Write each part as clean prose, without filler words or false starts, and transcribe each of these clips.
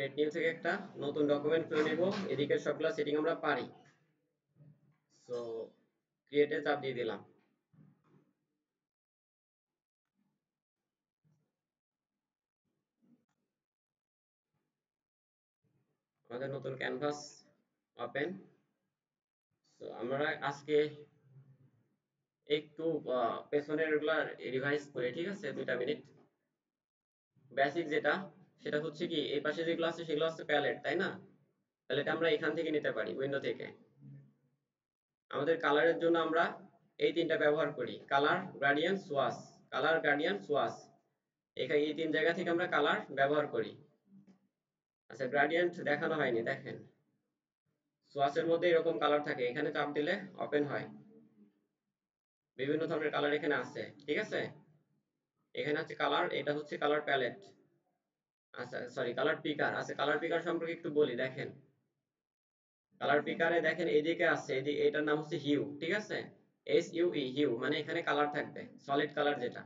Create new থেকে একটা নতুন ডকুমেন্ট খুলে নেব। এদিকের সবগুলা সেটিং আমরা পারি। সো ক্রিয়েটে চাপ দিয়ে দিলাম। আমাদের নতুন ক্যানভাস ওপেন। সো আমরা আজকে একটু পেছনের গুলা রিভাইজ করি, ঠিক আছে? 2টা মিনিট। বেসিক যেটা, সেটা হচ্ছে কি, এই পাশে যেগুলো আছে সেগুলো হচ্ছে প্যালেট, তাই না? প্যালেট আমরা এখান থেকে নিতে পারি, উইন্ডো থেকে। আমাদের কালারের জন্য আমরা এই তিনটা ব্যবহার করি: কালার, গ্রেডিয়েন্ট, সোয়াশ। কালার, গ্রেডিয়েন্ট, সোয়াশ, এখানে এই তিন জায়গা থেকে আমরা কালার ব্যবহার করি। আচ্ছা, গ্রেডিয়েন্ট দেখানো হয়নি, দেখেন। সোয়াশের মধ্যে এরকম কালার থাকে, এখানে চাপ দিলে ওপেন হয়। বিভিন্ন ধরনের কালার এখানে আছে, ঠিক আছে? এখানে আছে কালার, এটা হচ্ছে কালার প্যালেট। আচ্ছা সরি, কালার পিকার আছে। কালার পিকার সম্পর্কে একটু বলি, দেখেন। কালার পিকারে দেখেন এইদিকে আছে, এদিকে এটার নাম হচ্ছে হিউ, ঠিক আছে? SUE, হিউ মানে এখানে কালার থাকবে, সলিড কালার, যেটা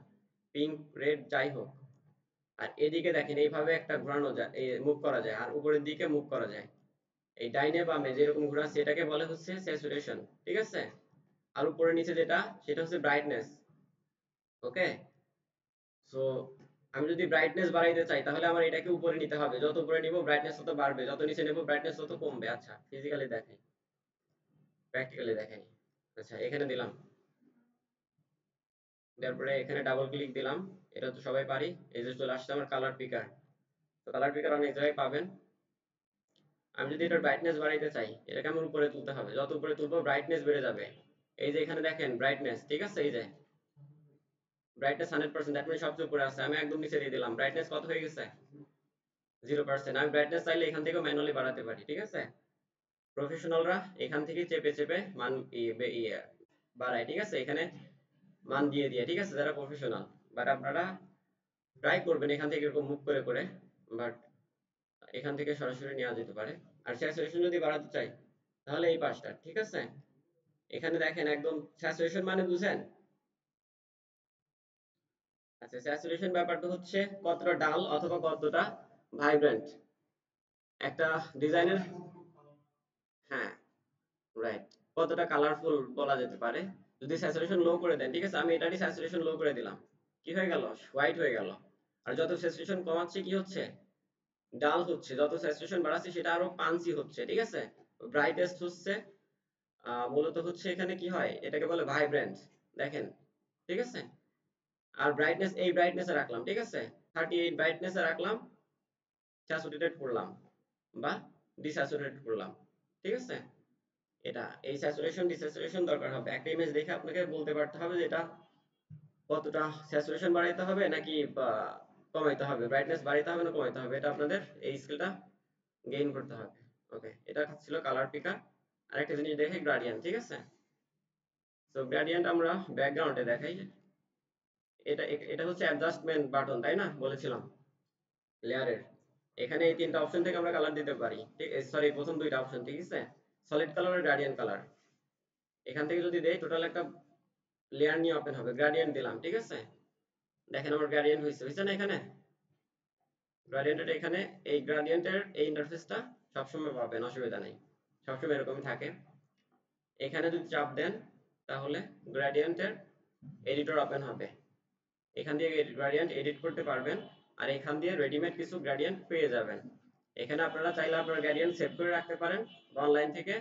পিঙ্ক, রেড, যাই হোক। আর এদিকে দেখেন এইভাবে একটা ঘোরানো যায়, মুভ করা যায়, আর উপরের দিকে মুভ করা যায়। এই ডাইনে বামে যেরকম ঘোরাচ্ছে এটাকে বলে হচ্ছে স্যাচুরেশন, ঠিক আছে? আর উপরে নিচে যেটা, সেটা হচ্ছে ব্রাইটনেস। ওকে। সো আমি যদি ব্রাইটনেস বাড়াইতে চাই তাহলে আমার এটাকে উপরে নিতে হবে, যত উপরে নিব ব্রাইটনেস তত বাড়বে, যত নিচে নেব ব্রাইটনেস তত কমবে। আচ্ছা, ফিজিক্যালি দেখাই, প্র্যাকটিক্যালি দেখাই। আচ্ছা, এখানে দিলাম, তারপরে এখানে ডাবল ক্লিক দিলাম। এটা তো সবাই পারি। এই যে চলে আসছে আমার কালার পিকার। তো কালার পিকার অনেক জায়গায় পাবেন। আমি যদি এটার ব্রাইটনেস বাড়াইতে চাই, এটাকে আমার উপরে তুলতে হবে, যত উপরে তুলবো ব্রাইটনেস বেড়ে যাবে। এই যে এখানে দেখেন ব্রাইটনেস, ঠিক আছে? এই যে ব্রাইটনেস 100%, দ্যাট মিন সবচেয়ে উপরে আছে। আমি একদম নিচে দিয়ে দিলাম, ব্রাইটনেস কত হয়ে গেছে? 0%। আমি ব্রাইটনেস চাইলে এখান থেকেও ম্যানুয়ালি বাড়াতে পারি, ঠিক আছে? প্রফেশনালরা এখান থেকে চেপে চেপে মান বাড়ায়, ঠিক আছে? এখানে মান দিয়ে দিয়ে, ঠিক আছে, যারা প্রফেশনাল। বাট আপনারা ট্রাই করবেন এখান থেকে এরকম মুভ করে করে, বাট এখান থেকে সরাসরি নেওয়া যেতে পারে। আর স্যাচুরেশন যদি বাড়াতে চাই তাহলে এই পাঁচটা, ঠিক আছে? এখানে দেখেন একদম স্যাচুরেশন মানে বুঝেন? আচ্ছা, স্যাচুরেশন ব্যাপারটা হচ্ছে কতটা ডাল অথবা কতটা ভাইব্রেন্ট একটা ডিজাইনের। হ্যাঁ, রাইট, কতটা কালারফুল বলা যেতে পারে। যদি স্যাচুরেশন লো করে দেন, ঠিক আছে, আমি এটারই স্যাচুরেশন লো করে দিলাম, কি হয়ে গেল? হোয়াইট হয়ে গেল। আর যত স্যাচুরেশন কমাচ্ছি কি হচ্ছে? ডাল হচ্ছে। যত স্যাচুরেশন বাড়াচ্ছি সেটা আরো পাঞ্চি হচ্ছে, ঠিক আছে? ব্রাইটেস্ট হচ্ছে। মূলত হচ্ছে এখানে কি হয়, এটাকে বলে ভাইব্রেন্ট, দেখেন, ঠিক আছে? আর ব্রাইটনেস এই ব্রাইটনেসে রাখলাম, ঠিক আছে? 38 ব্রাইটনেসে রাখলাম, স্যাচুরেটেড করলাম বা ডিস্যাচুরেটেড করলাম, ঠিক আছে? এটা এই স্যাচুরেশন ডিস্যাচুরেশন দরকার হবে। একটা ইমেজ দেখে আপনাকে বলতে পারতে হবে যে এটা কতটা স্যাচুরেশন বাড়াইতে হবে নাকি বা কমাইতে হবে, ব্রাইটনেস বাড়াইতে হবে না কমাইতে হবে, এটা আপনাদের এই স্কিলটা গেইন করতে হবে। ওকে, এটা ছিল কালার পিকার। আরেকটা জিনিস দেখে গ্রেডিয়েন্ট, ঠিক আছে? সো গ্রেডিয়েন্ট আমরা ব্যাকগ্রাউন্ডে দেখাই। এটা এটা হচ্ছে অ্যাডজাস্টমেন্ট বাটন, তাই না? বলেছিলাম লেয়ারের। এখানে এই তিনটা অপশন থেকে আমরা কালার দিতে পারি, ঠিক, সরি, প্রথম দুইটা অপশন, ঠিক আছে? সলিড কালার আর গ্রেডিয়েন্ট কালার। এখান থেকে যদি দেই টোটাল একটা লেয়ার নিয়ে ওপেন হবে। গ্রেডিয়েন্ট দিলাম, ঠিক আছে? দেখেন আমার গ্রেডিয়েন্ট হইছে, হইছে না? এখানে গ্রেডিয়েন্টের এখানে এই গ্রেডিয়েন্টের এই ইন্টারফেসটা সবসময় পাবেন, অসুবিধা নেই, সবসময় এরকমই থাকে। এখানে যদি চাপ দেন তাহলে গ্রেডিয়েন্টের এডিটর ওপেন হবে। এখান দিয়ে গ্রেডিয়েন্ট এডিট করতে পারবেন। আর এখান দিয়ে রেডিমেড কিছু গ্রেডিয়েন্ট পেয়ে যাবেন। এখানে আপনারা চাইলে আপনার গ্রেডিয়েন্ট সেভ করে রাখতে পারেন বা অনলাইন থেকে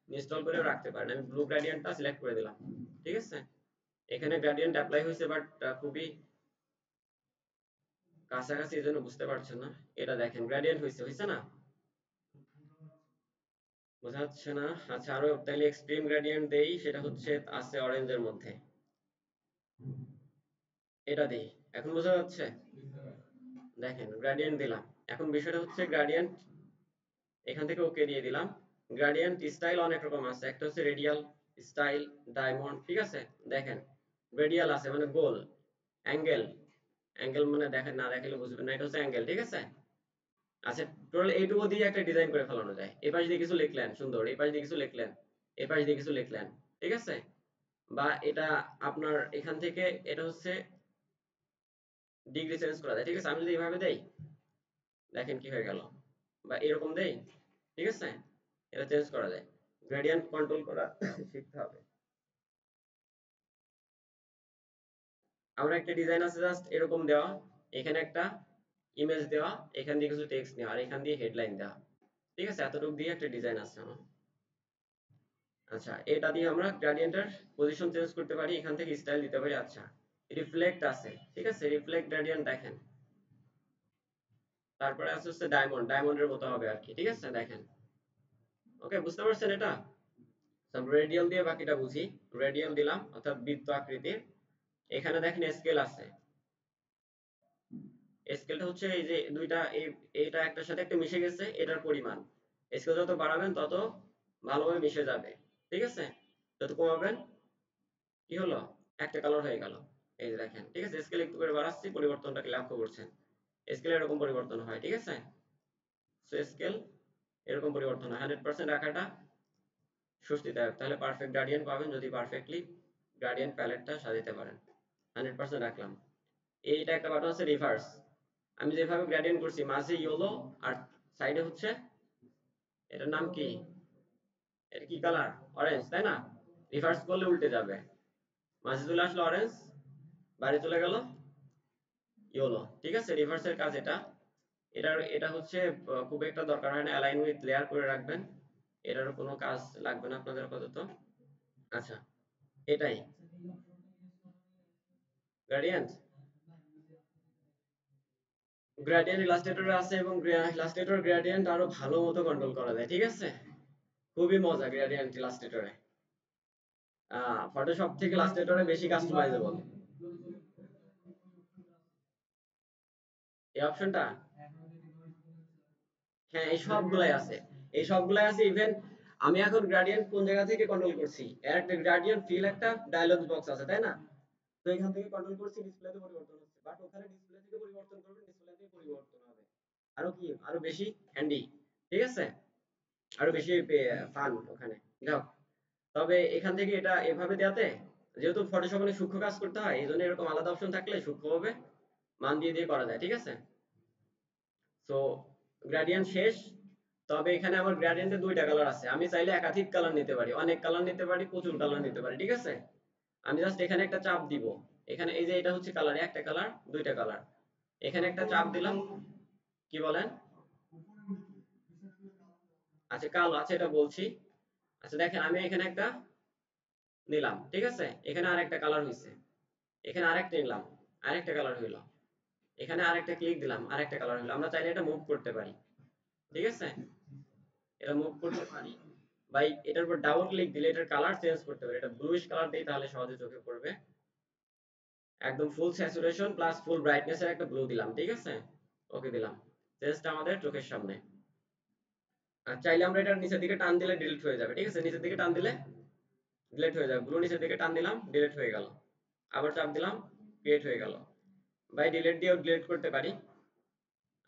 ইনস্টল করেও রাখতে পারেন। আমি ব্লু গ্রেডিয়েন্টটা সিলেক্ট করে দিলাম, ঠিক আছে? এখানে গ্রেডিয়েন্ট অ্যাপ্লাই হয়েছে, বাট খুবই কাছাকাছি, এই জন্য বুঝতে পারছেন না। এটা দেখেন গ্রেডিয়েন্ট হয়েছে, হয়েছে না? বোঝা যাচ্ছে না? আচ্ছা, আরো তাইলে এক্সট্রিম গ্রেডিয়েন্ট দেই, সেটা হচ্ছে আছে অরেঞ্জের মধ্যে, এটা দেই। এখন বোঝা যাচ্ছে? দেখেন গ্রেডিয়েন্ট দিলাম। এখন বিষয়টা হচ্ছে গ্রেডিয়েন্ট এখান থেকে ওকে দিয়ে দিলাম। গ্রেডিয়েন্ট স্টাইল অনেক রকম আছে, একটা হচ্ছে রেডিয়াল স্টাইল, ডায়মন্ড, ঠিক আছে? দেখেন রেডিয়াল আছে মানে গোল, অ্যাঙ্গেল, অ্যাঙ্গেল মানে দেখেন না দেখলে বুঝবেন না, এটা হচ্ছে অ্যাঙ্গেল, ঠিক আছে? আচ্ছা, টোটাল এইটুকু দিয়ে একটা ডিজাইন করে ফেলানো যায়। এই পাশ দিয়ে কিছু লিখলেন সুন্দর, এই পাশ দিয়ে কিছু লিখলেন, এই পাশ দিয়ে কিছু লিখলেন, ঠিক আছে? বা এটা আপনার এখান থেকে এটা হচ্ছে ডিগ্রি চেঞ্জ করা যায়, ঠিক আছে? আমি যদি এইভাবে দেই, দেখেন কি হয়ে গেল। বা এরকম দেই, ঠিক আছে, এটা চেঞ্জ করা যায়, গ্রেডিয়েন্ট কন্ট্রোল করা শিখতে হবে। আমরা একটা ডিজাইন আছে জাস্ট এরকম দেওয়া, এখানে একটা ইমেজ দেওয়া, এখান দিয়ে কিছু টেক্সট নেওয়া, আর এখান দিয়ে হেডলাইন দেওয়া, ঠিক আছে, এতটুকু দিয়ে একটা ডিজাইন আছে আমার। আচ্ছা, এটা দিয়ে আমরা গ্রেডিয়েন্টের পজিশন চেঞ্জ করতে পারি, এখান থেকে স্টাইল দিতে পারি। আচ্ছা, রিফ্লেক্ট আছে, ঠিক আছে, রিফ্লেক্ট গ্রেডিয়েন্ট দেখেন, তারপরে আছে হচ্ছে ডায়মন্ড, ডায়মন্ডের মতো হবে আর কি, ঠিক আছে, দেখেন। ওকে, বুঝতে পারছেন এটা? সব রেডিয়াল দিয়ে বাকিটা বুঝি। রেডিয়াল দিলাম অর্থাৎ বৃত্ত আকৃতির, এখানে দেখেন স্কেল আছে। স্কেলটা হচ্ছে এই যে দুইটা এইটা একটার সাথে একটা মিশে গেছে, এটার পরিমাণ। স্কেল যত বাড়াবেন তত ভালোভাবে মিশে যাবে, ঠিক আছে, যত কমাবেন কি হলো, একটা কালার হয়ে গেল। এই যে দেখেন, ঠিক আছে, স্কেল একটু করে বাড়াচ্ছি, পরিবর্তনটাকে লক্ষ্য করছেন, স্কেল এরকম পরিবর্তন হয়, ঠিক আছে। সো স্কেল এরকম পরিবর্তন হয়, 100% রাখাটা স্বস্তিদায়ক, তাহলে পারফেক্ট গ্রেডিয়েন্ট পাবেন যদি পারফেক্টলি গ্রেডিয়েন্ট প্যালেটটা সাজাতে পারেন। 100% রাখলাম। এইটা একটা বাটন আছে রিভার্স, আমি যেভাবে গ্রেডিয়েন্ট করছি মাঝে ইয়েলো আর সাইডে হচ্ছে, এটার নাম কি, এটা কি কালার, অরেঞ্জ, তাই না? রিভার্স করলে উল্টে যাবে, মাঝে চলে আসলো অরেঞ্জ, বাইরে চলে গেল ইয়েলো, ঠিক আছে, রিভার্সের কাজ এটা। এটা হচ্ছে খুব একটা দরকার হয় না, অ্যালাইন উইথ লেয়ার করে রাখবেন, এটারও কোনো কাজ লাগবে না আপনাদের আপাতত। আচ্ছা, এটাই গ্রেডিয়েন্ট, গ্রেডিয়েন্ট ইলাস্ট্রেটরে আছে, এবং ইলাস্ট্রেটর গ্রেডিয়েন্ট আরো ভালো মতো কন্ট্রোল করা যায়, ঠিক আছে, খুবই মজা গ্রেডিয়েন্ট ইলাস্ট্রেটরে, ফটোশপ থেকে ইলাস্ট্রেটরে বেশি কাস্টমাইজেবল। এই অপশনটা, হ্যাঁ এই সবগুলাই আছে, এই সবগুলাই আছে, ইভেন আমি এখন গ্রেডিয়েন্ট কোন জায়গা থেকে কন্ট্রোল করছি, এর একটা গ্রেডিয়েন্ট ফিল একটা ডায়লগ বক্স আছে, তাই না? তো এখান থেকে কন্ট্রোল করছি, ডিসপ্লেতে পরিবর্তন হচ্ছে, বাট ওখানে ডিসপ্লে থেকে পরিবর্তন করবেন, ডিসপ্লে থেকে পরিবর্তন হবে, আরো কি, আরো বেশি হ্যান্ডি, ঠিক আছে, আরো বেশি ফান ওখানে। যাও, তবে এখান থেকে এটা এভাবে দেওয়াতে, যেহেতু ফটোশপ অনেক সূক্ষ্ম কাজ করতে হয়, এই জন্য এরকম আলাদা অপশন থাকলে সূক্ষ্মভাবে মান দিয়ে দিয়ে করা যায়, ঠিক আছে। সো গ্রেডিয়েন্ট শেষ। তবে এখানে আমার গ্রেডিয়েন্টে দুইটা কালার আছে, আমি চাইলে একাধিক কালার নিতে পারি, অনেক কালার নিতে পারি, প্রচুর কালার নিতে পারি, ঠিক আছে। আমি জাস্ট এখানে একটা চাপ দিব, এখানে এই যে এটা হচ্ছে কালার, একটা কালার, দুইটা কালার, এখানে একটা চাপ দিলাম। কি বলেন? আচ্ছা, কালো আছে, এটা বলছি। আচ্ছা দেখেন, আমি এখানে একটা নিলাম, ঠিক আছে, এখানে আরেকটা কালার হইছে, এখানে আরেকটা নিলাম, আরেকটা কালার হইলো, এখানে আরেকটা ক্লিক দিলাম, আরেকটা কালার হইলো। আমরা চাইলে এটা মুভ করতে পারি, ঠিক আছে, এটা মুভ করতে পারি, ভাই এটার উপর ডাবল ক্লিক দিলে এটার কালার চেঞ্জ করতে পারি, এটা ব্লুইশ কালার দেই তাহলে সহজে চোখে পড়বে, একদম ফুল স্যাচুরেশন প্লাস ফুল ব্রাইটনেস এর একটা ব্লু দিলাম, ঠিক আছে, ওকে দিলাম, চেঞ্জটা আমাদের চোখের সামনে। আর চাইলে আমরা এটা নিচের দিকে টান দিলে ডিলিট হয়ে যাবে, ঠিক আছে, নিচের দিকে টান দিলে ডিলিট হয়ে যাবে, ব্লু নিচের দিকে টান দিলাম ডিলিট হয়ে গেল, আবার চাপ দিলাম ক্রিয়েট হয়ে গেল, ভাই ডিলিট দিয়েও ডিলিট করতে পারি।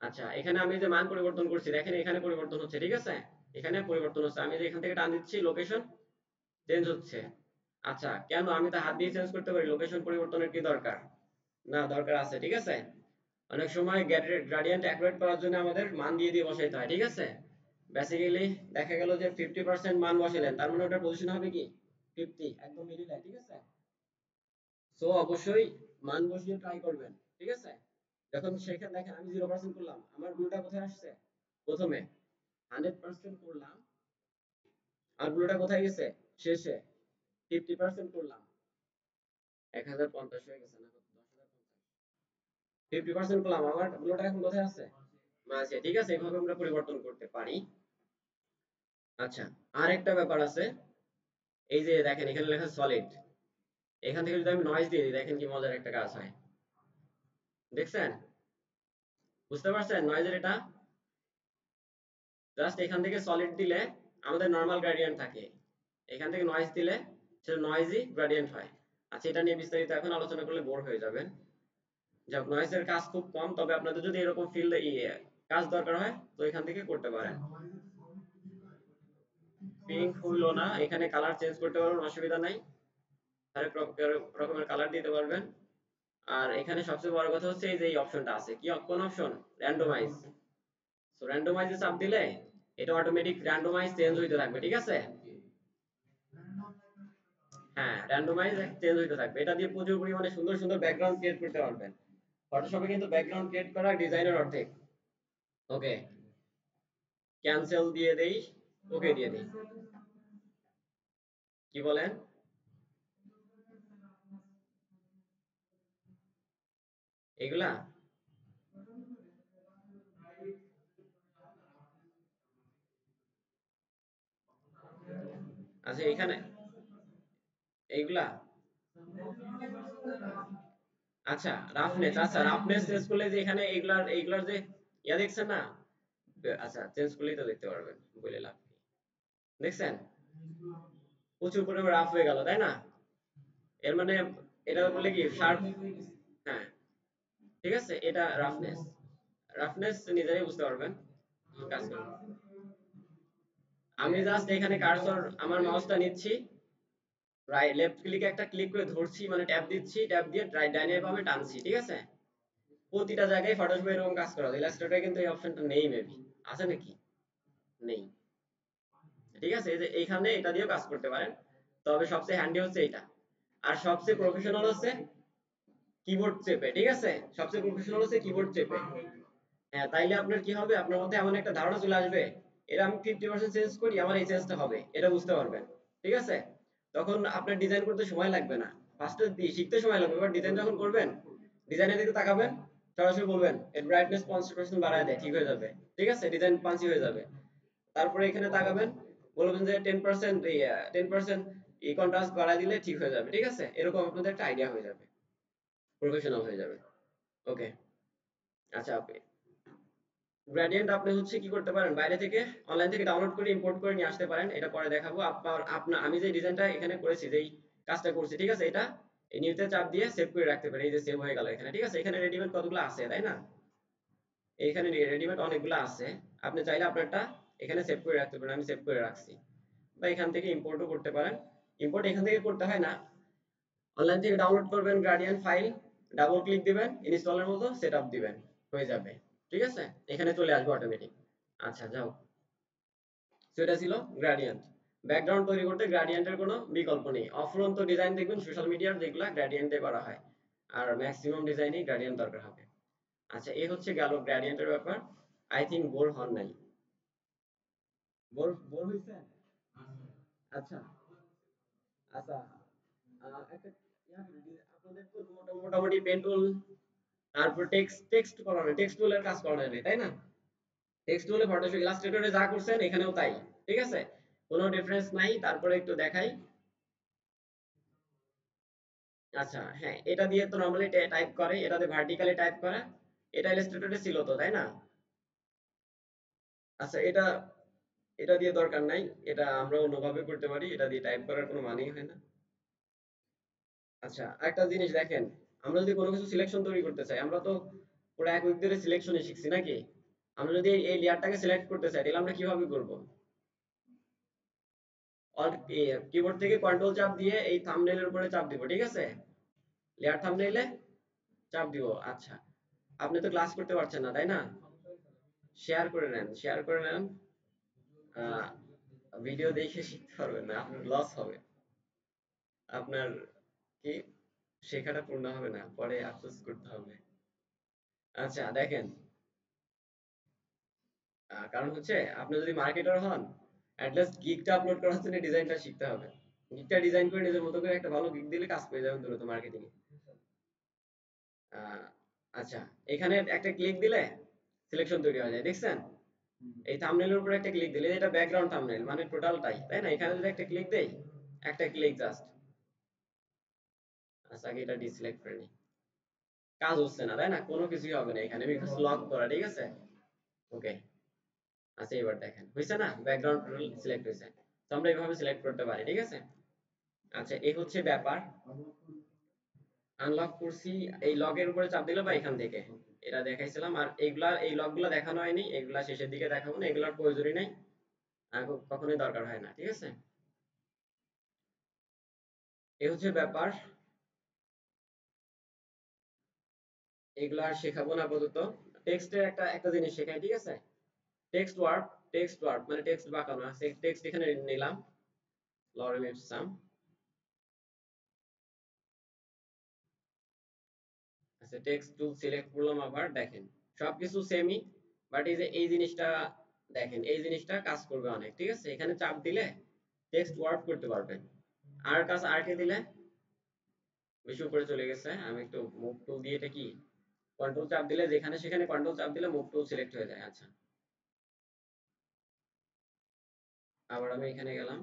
আচ্ছা, এখানে আমি যে মান পরিবর্তন করছি দেখেন, এখানে পরিবর্তন হচ্ছে, ঠিক আছে, এখানে পরিবর্তন হচ্ছে, আমি যে এখান থেকে টান দিচ্ছি লোকেশন চেঞ্জ হচ্ছে। আচ্ছা, কেন, আমি তো হাত দিয়ে চেঞ্জ করতে পারি, লোকেশন পরিবর্তনের কি দরকার? না, দরকার আছে, ঠিক আছে, অনেক সময় গ্রেডিয়েন্ট অ্যাকুরেট করার জন্য আমাদের মান দিয়ে দিয়ে বসাইতে হয়, ঠিক আছে। বেসিক্যালি দেখা গেল যে 50% মান বসালেন, তার মানে ওটার পজিশন হবে কি 50, একদম মিডিলে, ঠিক আছে। সো অবশ্যই মান বসিয়ে ট্রাই করবেন, ঠিক আছে। যখন সেখানে দেখেন আমি 0% করলাম, আমার ব্লুটা কোথায় আসছে, প্রথমে 100% করলাম, আর ব্লুটা কোথায় গেছে, শেষে 50% করলাম, 1050 হয়ে গেছে না, 10,050, 50% করলাম, আমার ব্লুটা এখন কোথায় আছে, মাঝে, ঠিক আছে, এইভাবে আমরা পরিবর্তন করতে পারি। আচ্ছা, আরেকটা ব্যাপার আছে, এই যে দেখেন এখানে লেখা সলিড, এখান থেকে যদি আমি নয়েজ দিয়ে দিই, দেখেন কি মজার একটা কাজ হয়, দেখছেন, বুঝতে পারছেন নয়েজের এটা, জাস্ট এখান থেকে সলিড দিলে আমাদের নরমাল গ্রেডিয়েন্ট থাকে, এখান থেকে নয়েজ দিলে সেটা নয়েজি গ্রেডিয়েন্ট হয়। আচ্ছা, এটা নিয়ে বিস্তারিত এখন আলোচনা করলে বোর হয়ে যাবেন, যাক, নয়েজের কাজ খুব কম, তবে আপনাদের যদি এরকম ফিল্ড কাজ দরকার হয় তো এখান থেকে করতে পারেন। পিঙ্ক হইলো না, এখানে কালার চেঞ্জ করতে পারবেন, অসুবিধা নাই, হরেক রকমের কালার দিতে পারবেন। আর এখানে সবচেয়ে বড় কথা হচ্ছে এই যে এই অপশনটা আছে, কি কোন অপশন, র্যান্ডমাইজ। সো র্যান্ডমাইজে চাপ দিলে এটা অটোমেটিক র্যান্ডমাইজ চেঞ্জ হইতে থাকবে, ঠিক আছে? হ্যাঁ, র্যান্ডমাইজ চেঞ্জ হইতে থাকবে। এটা দিয়ে প্রচুর পরিমাণে সুন্দর সুন্দর ব্যাকগ্রাউন্ড ক্রিয়েট করতে পারবেন। ফটোশপে কিন্তু ব্যাকগ্রাউন্ড ক্রিয়েট করা ডিজাইনের অর্ধেক। ওকে, ক্যান্সেল দিয়ে দেই, ওকে দিয়ে দেই। কি বলেন? এগুলা? আচ্ছা, এখানে এইগুলা, আচ্ছা রাফনেস, আচ্ছা রাফনেস চেঞ্জ করলে যে এখানে এইগুলার যে ইয়া দেখছেন না? আচ্ছা, চেঞ্জ করলেই তো দেখতে পারবেন, বলে লাভ কি? দেখছেন প্রচুর পরিমাণে রাফ হয়ে গেল, তাই না? এর মানে এটা বললে কি শার্প? হ্যাঁ, ঠিক আছে, এটা রাফনেস। রাফনেস নিজেরাই বুঝতে পারবেন কাজ করবে। আমি জাস্ট এখানে কার্সর আমার মাউসটা নিচ্ছি, রাইট লেফট ক্লিকে একটা ক্লিক করে ধরছি, মানে ট্যাপ দিচ্ছি, ট্যাপ দিয়ে রাইট ডাইনের বামে টানছি, ঠিক আছে? প্রতিটা জায়গায় ফটোশপে এরকম কাজ করা যায়। ইলাস্ট্রেটরে কিন্তু এই অপশনটা নেই, মেবি আছে নাকি? নেই। ঠিক আছে, এই যে এইখানে এটা দিয়েও কাজ করতে পারেন, তবে সবচেয়ে হ্যান্ডি হচ্ছে এটা। আর সবচেয়ে প্রফেশনাল হচ্ছে কিবোর্ড চেপে, ঠিক আছে? সবচেয়ে প্রফেশনাল হচ্ছে কিবোর্ড চেপে। হ্যাঁ, তাইলে আপনার কি হবে, আপনার মধ্যে এমন একটা ধারণা চলে আসবে, এটা আমি 50% চেঞ্জ করি, আমার এই চেঞ্জটা হবে, এটা বুঝতে পারবেন, ঠিক আছে? তখন আপনার ডিজাইন করতে সময় লাগবে না। ফার্স্টে শিখতে সময় লাগবে, বাট ডিজাইন যখন করবেন, ডিজাইনের দিকে তাকাবেন, সরাসরি বলবেন এর ব্রাইটনেস 50% বাড়ায় দেয়, ঠিক হয়ে যাবে, ঠিক আছে? ডিজাইন পাঞ্চি হয়ে যাবে। তারপরে এখানে তাকাবেন, বলবেন যে 10% 10% কন্ট্রাস্ট বাড়ায় দিলে ঠিক হয়ে যাবে, ঠিক আছে? এরকম আপনাদের একটা আইডিয়া হয়ে যাবে, প্রফেশনাল হয়ে যাবে। ওকে, আচ্ছা, গ্রেডিয়েন্ট আপনি হচ্ছে কি করতে পারেন, বাইরে থেকে অনলাইন থেকে ডাউনলোড করে ইম্পোর্ট করে নিয়ে আসতে পারেন, এটা পরে দেখাবো। আপনার আমি যে ডিজাইনটা এখানে করেছি, যেই কাজটা করছি, ঠিক আছে, এটা এই নিউতে চাপ দিয়ে সেভ করে রাখতে পারেন। এই যে সেভ হয়ে গেল এখানে, ঠিক আছে? এখানে রেডিমেড কতগুলো আছে, তাই না? এখানে রেডিমেড অনেকগুলো আছে, আপনি চাইলে আপনারটা এখানে সেভ করে রাখতে পারেন, আমি সেভ করে রাখছি। বা এখান থেকে ইম্পোর্টও করতে পারেন। ইম্পোর্ট এখান থেকে করতে হয় না, অনলাইন থেকে ডাউনলোড করবেন গ্রাডিয়েন্ট ফাইল, ডাবল ক্লিক দিবেন, ইনস্টলের মতো সেটআপ দিবেন, হয়ে যাবে, ঠিক আছে? এখানে চলে আসবে অটোমেটিক। আচ্ছা, যাও। সেটা ছিল গ্রেডিয়েন্ট। ব্যাকগ্রাউন্ড তৈরি করতে গ্রেডিয়েন্টের কোনো বিকল্প নেই। অফুরন্ত ডিজাইন দেখবেন সোশ্যাল মিডিয়ার, যেগুলা গ্রেডিয়েন্টে করা হয়, আর ম্যাক্সিমাম ডিজাইনই গ্রেডিয়েন্ট দরকার হবে। আচ্ছা, এই হচ্ছে গেল গ্রেডিয়েন্টের ব্যাপার। আই থিংক বোর হন নাই? বোর বোর হইছেন? আচ্ছা, আচ্ছা, একটা আপনাদের তো মোটামুটি পেন টুল, তারপর টেক্সট করানো, টেক্সট টুলের কাজ করানো নেই, তাই না? টেক্সট টুলে ফটোশপ ইলাস্ট্রেটরে যা করছেন এখানেও তাই, ঠিক আছে? কোনো ডিফারেন্স নাই। তারপরে একটু দেখাই। আচ্ছা, হ্যাঁ, এটা দিয়ে তো নরমালি টাইপ করে, এটাতে ভার্টিক্যালি টাইপ করে। এটা ইলাস্ট্রেটরে ছিল তো, তাই না? আচ্ছা, এটা এটা দিয়ে দরকার নাই, এটা আমরা অন্যভাবে করতে পারি, এটা দিয়ে টাইপ করার কোনো মানেই হয় না। আচ্ছা, একটা জিনিস দেখেন, আমরা যদি কোনো কিছু সিলেকশন তৈরি করতে চাই, আমরা তো পুরো এক উইক ধরে সিলেকশনে শিখছি নাকি? আমরা যদি এই লেয়ারটাকে সিলেক্ট করতে চাই, তাহলে আমরা কিভাবে করব? অল্ট কিবোর্ড থেকে কন্ট্রোল চাপ দিয়ে এই থাম্বনেইলের উপরে চাপ দিব, ঠিক আছে? লেয়ার থাম্বনেইলে চাপ দিব। আচ্ছা, আপনি তো ক্লাস করতে পারছেন না, তাই না? শেয়ার করে নেন, শেয়ার করে নেন। আহ, ভিডিও দেখে শিখতে পারবেন না, আপনার লস হবে। আপনার কি শেখাটা পূর্ণ হবে না, পরে আফসোস করতে হবে। আচ্ছা, দেখেন, কারণ হচ্ছে আপনি যদি মার্কেটার হন, অ্যাটলিস্ট গিগটা আপলোড করার জন্য ডিজাইনটা শিখতে হবে। গিগটা ডিজাইন করে নিজের মতো করে একটা ভালো গিগ দিলে কাজ পেয়ে যাবেন দ্রুত মার্কেটিং এ। আচ্ছা, এখানে একটা ক্লিক দিলে সিলেকশন তৈরি হয়ে যায়, দেখছেন? এই থাম্বনেলের উপর একটা ক্লিক দিলে, এটা ব্যাকগ্রাউন্ড থাম্বনেল মানে টোটালটাই, তাই না? এখানে যদি একটা ক্লিক দেই, একটা ক্লিক জাস্ট। আচ্ছা, আগে এটা ডিসিলেক্ট করে নিই। কাজ হচ্ছে না, তাই না? কোনো কিছুই হবে না এখানে, বিকজ লক করা, ঠিক আছে? ওকে, আচ্ছা, এবার দেখেন হইছে না, ব্যাকগ্রাউন্ড টোটাল সিলেক্ট হইছে। তো আমরা এইভাবে সিলেক্ট করতে পারি, ঠিক আছে? আচ্ছা, এই হচ্ছে ব্যাপার। আনলক করছি, এই লগের উপরে চাপ দিলে বা এখান থেকে এটা দেখাইছিলাম। আর এইগুলা, এই লগগুলা দেখানো হয়নি, এগুলা শেষের দিকে দেখাবো না, এগুলার প্রয়োজনই নাই, কখনোই দরকার হয় না, ঠিক আছে? এই হচ্ছে ব্যাপার। এগুলা আর শেখাবো না আপাতত। টেক্সটের একটা একটা জিনিস শেখাই, ঠিক আছে? টেক্সট ওয়ার্ক মানে টেক্সট বাঁকানো আছে, টেক্সট এখানে নিলাম লরেম ইপসাম। আচ্ছা টেক্সট টুল সিলেক্ট করলাম, আবার দেখেন সবকিছু সেমই, বাট এই যে এই জিনিসটা দেখেন, এই জিনিসটা কাজ করবে অনেক, ঠিক আছে। এখানে চাপ দিলে টেক্সট ওয়ার্ক করতে পারবেন। আর কাজ আর কে দিলে বেশি উপরে চলে গেছে, আমি একটু মুভ টুল দিয়ে, এটা কি কন্ট্রোল চাপ দিলে যেখানে সেখানে কন্ট্রোল চাপ দিলে মুভ টুল সিলেক্ট হয়ে যায়। আচ্ছা আবার আমি এখানে গেলাম।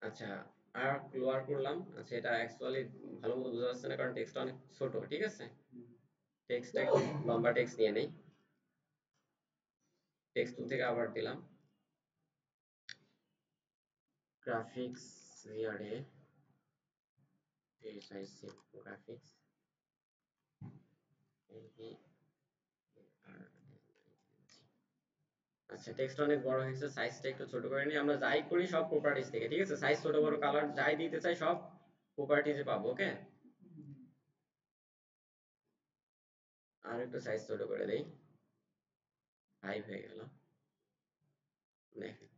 আচ্ছা আর লোয়ার করলাম। আচ্ছা এটা অ্যাকচুয়ালি ভালো মতো বোঝা যাচ্ছে না কারণ টেক্সটটা অনেক ছোট, ঠিক আছে। টেক্সটটা একটু লম্বা টেক্সট নিয়ে নেই, টেক্সট টুল থেকে আবার দিলাম গ্রাফিক্স ভিআরএ, ভিএসআইসি গ্রাফিক্স এলই আর। আচ্ছা টেক্সট অনেক বড় হয়েছে, সাইজটা একটু ছোট করে নিই। আমরা যাই করি সব প্রপার্টিজ থেকে, ঠিক আছে, সাইজ ছোট বড় কালার যাই দিতে চাই সব প্রপার্টিজে পাবো, ওকে। আর একটু সাইজ ছোট করে দেই, 5 হয়ে গেল। দেখেন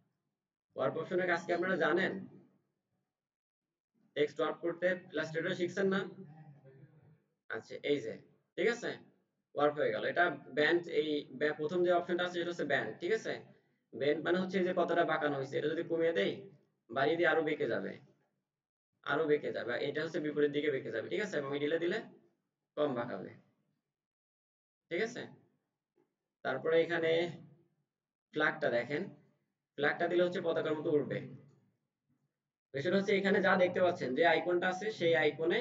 ওয়ার্ক অপশনের কাজ কি আপনারা জানেন? টেক্সট ওয়ার্ক করতে ইলাস্ট্রেটর শিখছেন না? আচ্ছা এই যে, ঠিক আছে, ওয়ার্ক হয়ে গেল। এটা ব্যান্ড, এই প্রথম যে অপশনটা আছে সেটা হচ্ছে ব্যান্ড, ঠিক আছে। ব্যান্ড মানে হচ্ছে যে কতটা বাঁকানো হয়েছে, এটা যদি কমিয়ে দেই, বাড়িয়ে দিয়ে আরো বেঁকে যাবে, আরো বেঁকে যাবে। এটা হচ্ছে বিপরীত দিকে বেঁকে যাবে, ঠিক আছে, এবং মিডিলে দিলে কম বাঁকাবে, ঠিক আছে। তারপরে এখানে ফ্ল্যাগটা দেখেন, ফ্ল্যাগটা দিলে হচ্ছে পতাকার মতো উড়বে। বিষয়টা হচ্ছে এখানে যা দেখতে পাচ্ছেন যে আইকনটা আছে সেই আইকনে,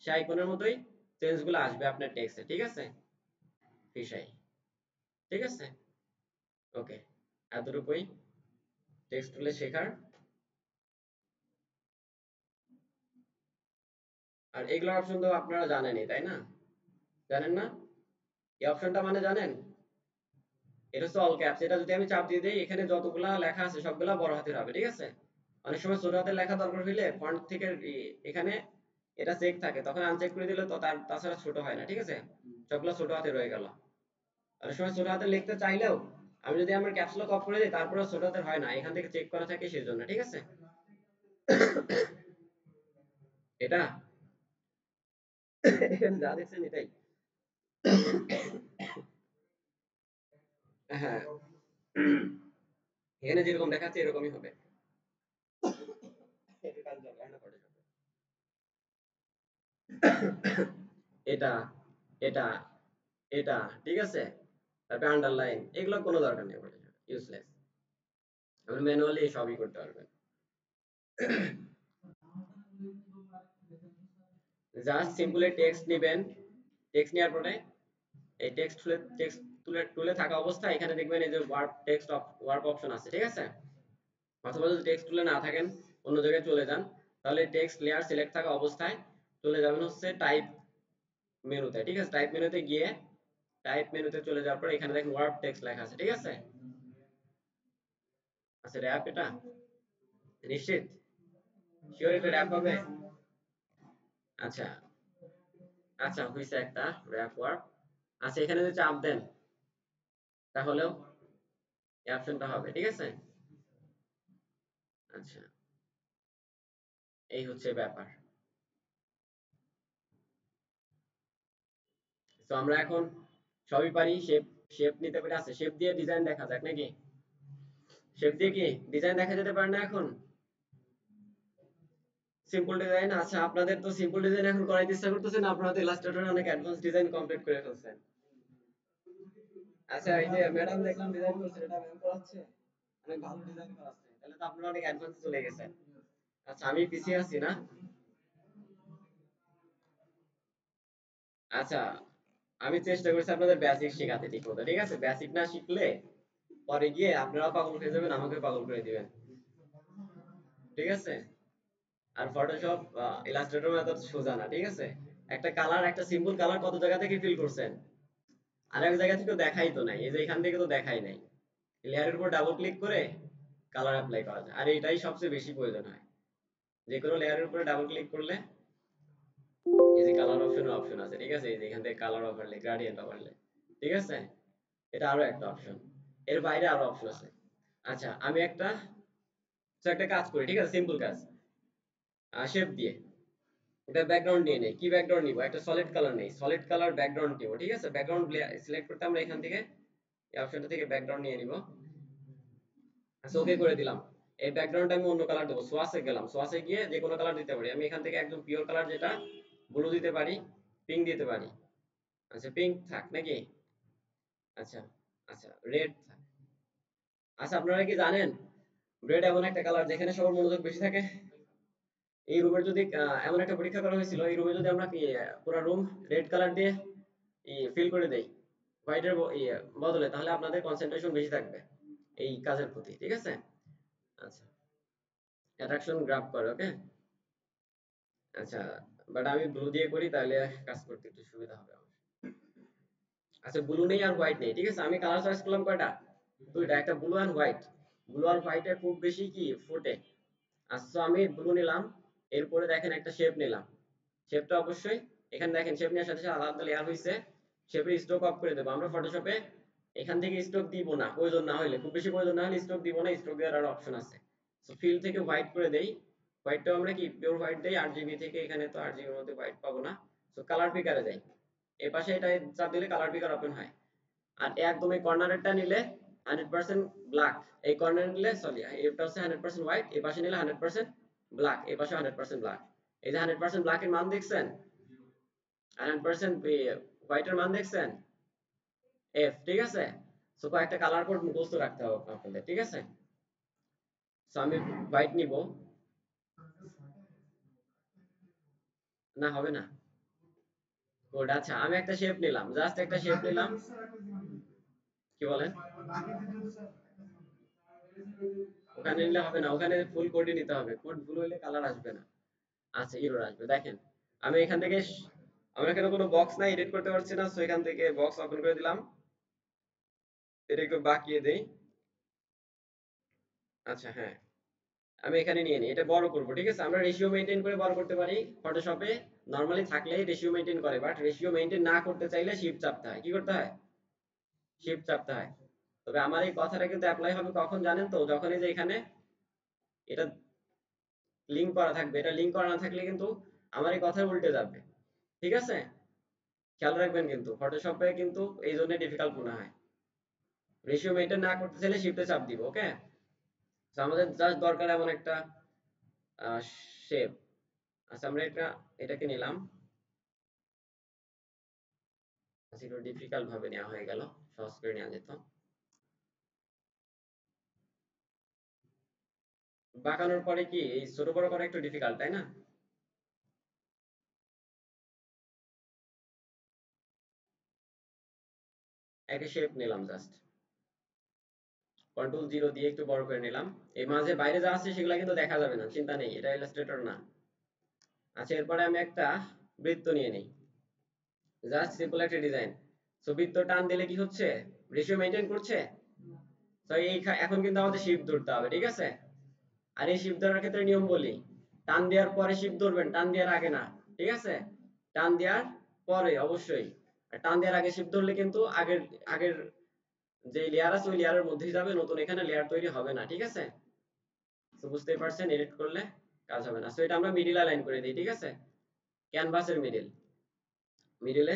সেই আইকনের মতোই চেঞ্জ গুলো আসবে আপনার টেক্সটে, ঠিক আছে। ফিশাই, ঠিক আছে, ওকে। এতটুকুই টেক্সট টুলে শেখার। আর এগুলোর অপশন তো আপনারা জানেনই, তাই না? জানেন না? এই অপশনটা মানে জানেন? এটা হচ্ছে অল ক্যাপস। এটা যদি আমি চাপ দিয়ে দেই, এখানে যতগুলা লেখা আছে সবগুলা বড় হাতের হবে, ঠিক আছে। অনেক সময় ছোট হাতের লেখা দরকার হইলে ফন্ট থেকে এখানে এটা চেক থাকে, তখন আনচেক করে দিলে তো তাছাড়া ছোট হয় না, ঠিক আছে। সবগুলা ছোট হাতে রয়ে গেল। অনেক সময় ছোট হাতে লিখতে চাইলেও আমি যদি আমার ক্যাপস লক অফ করে দিই তারপরে ছোট হাতের হয় না, এখান থেকে চেক করা থাকে সেই জন্য, ঠিক আছে। এটা এখানে যা দেখছেন এটাই। হ্যাঁ এখানে যেরকম দেখাচ্ছে এরকমই হবে। এটা এটা এটা ঠিক আছে, তারপরে আন্ডারলাইন এগুলো কোনো দরকার নেই, ইউজলেস। আপনি ম্যানুয়ালি সবই করতে পারবেন। জাস্ট সিম্পলি টেক্সট নেবেন, টেক্সট নেওয়ার পরে এই টেক্সট তুলে থাকা অবস্থায় এখানে দেখবেন এই যে warp text of warp option আছে, ঠিক আছে। অথবা যদি টেক্সট তুলে না থাকেন, অন্য জায়গায় চলে যান, তাহলে টেক্সট লেয়ার সিলেক্ট থাকা অবস্থায় চলে যাবেন হচ্ছে টাইপ মেনুতে, ঠিক আছে। টাইপ মেনুতে গিয়ে টাইপ মেনুতে চলে যাওয়ার পর এখানে দেখেন ওয়ার্প টেক্সট লেখা আছে, ঠিক আছে। আচ্ছা র‍্যাপ, এটা নিশ্চিত শিওর এটা র‍্যাপ হবে? আচ্ছা আচ্ছা হইছে একটা র‍্যাপ ওয়ার্প। আচ্ছা এখানে যদি চাপ দেন তাহলেও এই অপশনটা হবে, ঠিক আছে। আচ্ছা এই হচ্ছে ব্যাপার। তো আমরা এখন সবই পারি, শেপ শেপ নিতে পারি। আছে শেপ দিয়ে ডিজাইন দেখা যাক নাকি? শেপ দিয়ে কি ডিজাইন দেখা যেতে পারে না এখন? সিম্পল ডিজাইন, আচ্ছা আপনাদের তো সিম্পল ডিজাইন এখন করাইতে ইচ্ছা করতেছে না, আপনারা তো ইলাস্ট্রেটরে অনেক অ্যাডভান্স ডিজাইন কমপ্লিট করে ফেলছেন। আচ্ছা এই যে ম্যাডাম দেখলাম ডিজাইন করছে, এটা ম্যাম করাচ্ছে, অনেক ভালো ডিজাইন করাচ্ছে, তাহলে তো আপনারা অনেক অ্যাডভান্স চলে গেছেন। আচ্ছা আমি পিছিয়ে আছি না? আচ্ছা আমি চেষ্টা করছি আপনাদের বেসিক শেখাতে ঠিক মতো, ঠিক আছে। বেসিক না শিখলে পরে গিয়ে আপনারাও পাগল হয়ে যাবেন, আমাকে পাগল করে দিবেন, ঠিক আছে। আর ফটোশপ ইলাস্ট্রেটর এত সোজা না, ঠিক আছে। একটা কালার, একটা সিম্পল কালার কত জায়গা থেকে ফিল করছেন, আর এক জায়গা থেকে দেখাই তো নাই, এই যে এখান থেকে তো দেখাই নাই। লেয়ারের উপর ডাবল ক্লিক করে কালার অ্যাপ্লাই করা যায়, আর এটাই সবচেয়ে বেশি প্রয়োজন হয়। যে কোনো লেয়ারের উপরে ডাবল ক্লিক করলে এই যে কালার অপশনের অপশন আছে, ঠিক আছে, এই যে এখান থেকে কালার ওভারলে, গ্রেডিয়েন্ট ওভারলে, ঠিক আছে, এটা আরো একটা অপশন, এর বাইরে আরো অপশন আছে। আচ্ছা আমি একটা, তো একটা কাজ করি, ঠিক আছে, সিম্পল কাজ, শেপ দিয়ে এটা ব্যাকগ্রাউন্ড নিয়ে নেই, কি ব্যাকগ্রাউন্ড নিব, একটা সলিড কালার নেই, সলিড কালার ব্যাকগ্রাউন্ড নিব, ঠিক আছে, ব্যাকগ্রাউন্ড সিলেক্ট করতে আমরা এখান থেকে এই অপশনটা থেকে ব্যাকগ্রাউন্ড নিয়ে নিব। আচ্ছা ওকে করে দিলাম। এই ব্যাকগ্রাউন্ডটা আমি অন্য কালার দেবো, সোয়াসে গেলাম, সোয়াসে গিয়ে যে কোনো কালার দিতে পারি, আমি এখান থেকে একদম পিওর কালার যেটা, ব্লু দিতে পারি, পিঙ্ক দিতে পারি। আচ্ছা পিঙ্ক থাক নাকি? আচ্ছা, আচ্ছা রেড থাক। আচ্ছা আপনারা কি জানেন রেড এমন একটা কালার যেখানে সবার মনোযোগ বেশি থাকে? এই রুমের যদি এমন একটা পরীক্ষা করা হয়েছিল, এই রুমে যদি আমরা কি পুরো রুম রেড কালার দিয়ে ফিল করে দেই হোয়াইটের বদলে, তাহলে আপনাদের কনসেন্ট্রেশন বেশি থাকবে এই কাজের প্রতি, ঠিক আছে। আচ্ছা অ্যাট্রাকশন গ্রাব করে, ওকে। আচ্ছা বাট আমি ব্লু দিয়ে করি তাহলে কাজ করতে একটু সুবিধা হবে আমার। আচ্ছা ব্লু নেই আর হোয়াইট নেই, ঠিক আছে, আমি কালার চয়েস করলাম কয়টা, দুইটা, একটা ব্লু আর হোয়াইট। ব্লু আর হোয়াইটে খুব বেশি কি ফোটে। আচ্ছা আমি ব্লু নিলাম, এরপরে দেখেন একটা শেপ নিলাম, শেপটা অবশ্যই এখানে দেখেন শেপ নেওয়ার সাথে সাথে আলাদা লেয়ার হইছে, শেপের স্ট্রোক অফ করে দেবো আমরা ফটোশপে, এখান থেকে স্ট্রোক দিব না, প্রয়োজন না হলে, খুব বেশি প্রয়োজন না হলে স্ট্রোক দিব না, স্ট্রোক দেওয়ার আরো অপশন আছে। সো ফিল থেকে হোয়াইট করে দেই, হোয়াইটটাও আমরা কি পিওর হোয়াইট দেই, আরজিবি থেকে, এখানে তো আরজিবির মধ্যে হোয়াইট পাবো না। সো কালার পিকারে যাই, এই পাশে এটা চাপ দিলে কালার পিকার ওপেন হয়। আর একদম এই কর্নারেরটা নিলে 100% ব্ল্যাক, এই কর্নার নিলে সরি এটা হচ্ছে 100% হোয়াইট, এই পাশে নিলে 100% ব্ল্যাক, এই পাশে 100% ব্ল্যাক। এই যে 100% ব্ল্যাক এর মান দেখছেন, 100% হোয়াইটের মান দেখছেন, এফ, ঠিক আছে। সো কয়েকটা কালার কোড মুখস্থ রাখতে হবে আপনাদের, ঠিক আছে। সো আমি হোয়াইট নিব, না হবে না কোড। আচ্ছা আমি একটা শেপ নিলাম, জাস্ট একটা শেপ নিলাম, কি বলেন, ওখানে নিলে হবে না, ওখানে ফুল কোডই নিতে হবে, কোড ভুল হইলে কালার আসবে না। আচ্ছা এরর আসবে, দেখেন আমি এখান থেকে আমরা এখানে কোনো বক্স নাই, এডিট করতে পারছি না, সো এখান থেকে বক্স ওপেন করে দিলাম, এটা একটু বাঁকিয়ে দেই। আচ্ছা হ্যাঁ, আমি এখানে নিয়ে নিই, এটা বড় করব, ঠিক আছে, আমরা রেশিও মেইনটেইন করে বড় করতে পারি ফটোশপে, নরমালি থাকলে রেশিও মেইনটেইন করে, বাট রেশিও মেইনটেইন না করতে চাইলে শিফট চাপতে হয়, কি করতে হয়, শিফট চাপতে হয়। তবে আমার এই কথাটা কিন্তু অ্যাপ্লাই হবে কখন জানেন তো, যখন এই যে এখানে এটা লিংক করা থাকবে, এটা লিংক করা না থাকলে কিন্তু আমার এই কথা উল্টে যাবে, ঠিক আছে, খেয়াল রাখবেন কিন্তু ফটোশপে কিন্তু এই জন্য ডিফিকাল্ট মনে হয়। রেশিও মেইনটেইন না করতে চাইলে শিফটে চাপ দিব, ওকে। তো আমাদের জাস্ট দরকার এমন একটা শেপ। আচ্ছা আমরা এটাকে নিলাম, আচ্ছা একটু ডিফিকাল্ট ভাবে নেওয়া হয়ে গেল, সহজ করে নেওয়া যেত। বাঁকানোর পরে কি এই ছোট বড় করা একটু ডিফিকাল্ট, তাই না? একটা শেপ নিলাম, জাস্ট কন্ট্রোল জিরো দিয়ে একটু বড় করে নিলাম, এই মাঝে বাইরে যা আছে সেগুলো কিন্তু দেখা যাবে না, চিন্তা নেই, এটা ইলাস্ট্রেটর না। আচ্ছা এরপরে আমি একটা বৃত্ত নিয়ে নিই, জাস্ট সিম্পল একটা ডিজাইন। সো বৃত্ত টান দিলে কি হচ্ছে, রেশিও মেইনটেইন করছে। তো এই এখন কিন্তু আমাদের শিফট ধরতে হবে, ঠিক আছে। আর এই শিফট ধরার ক্ষেত্রে নিয়ম বলি, টান দেওয়ার পরে শিফট ধরবেন, টান দেওয়ার আগে না, ঠিক আছে, টান দেওয়ার পরে অবশ্যই। আর টান দেওয়ার আগে শিফট ধরলে কিন্তু আগের আগের যে লেয়ার আছে ওই লেয়ারের মধ্যেই যাবে, নতুন এখানে লেয়ার তৈরি হবে না, ঠিক আছে। তো বুঝতেই পারছেন, এডিট করলে কাজ হবে না। সো এটা আমরা মিডিল অ্যালাইন করে দিই, ঠিক আছে, ক্যানভাসের মিডিল, মিডিলে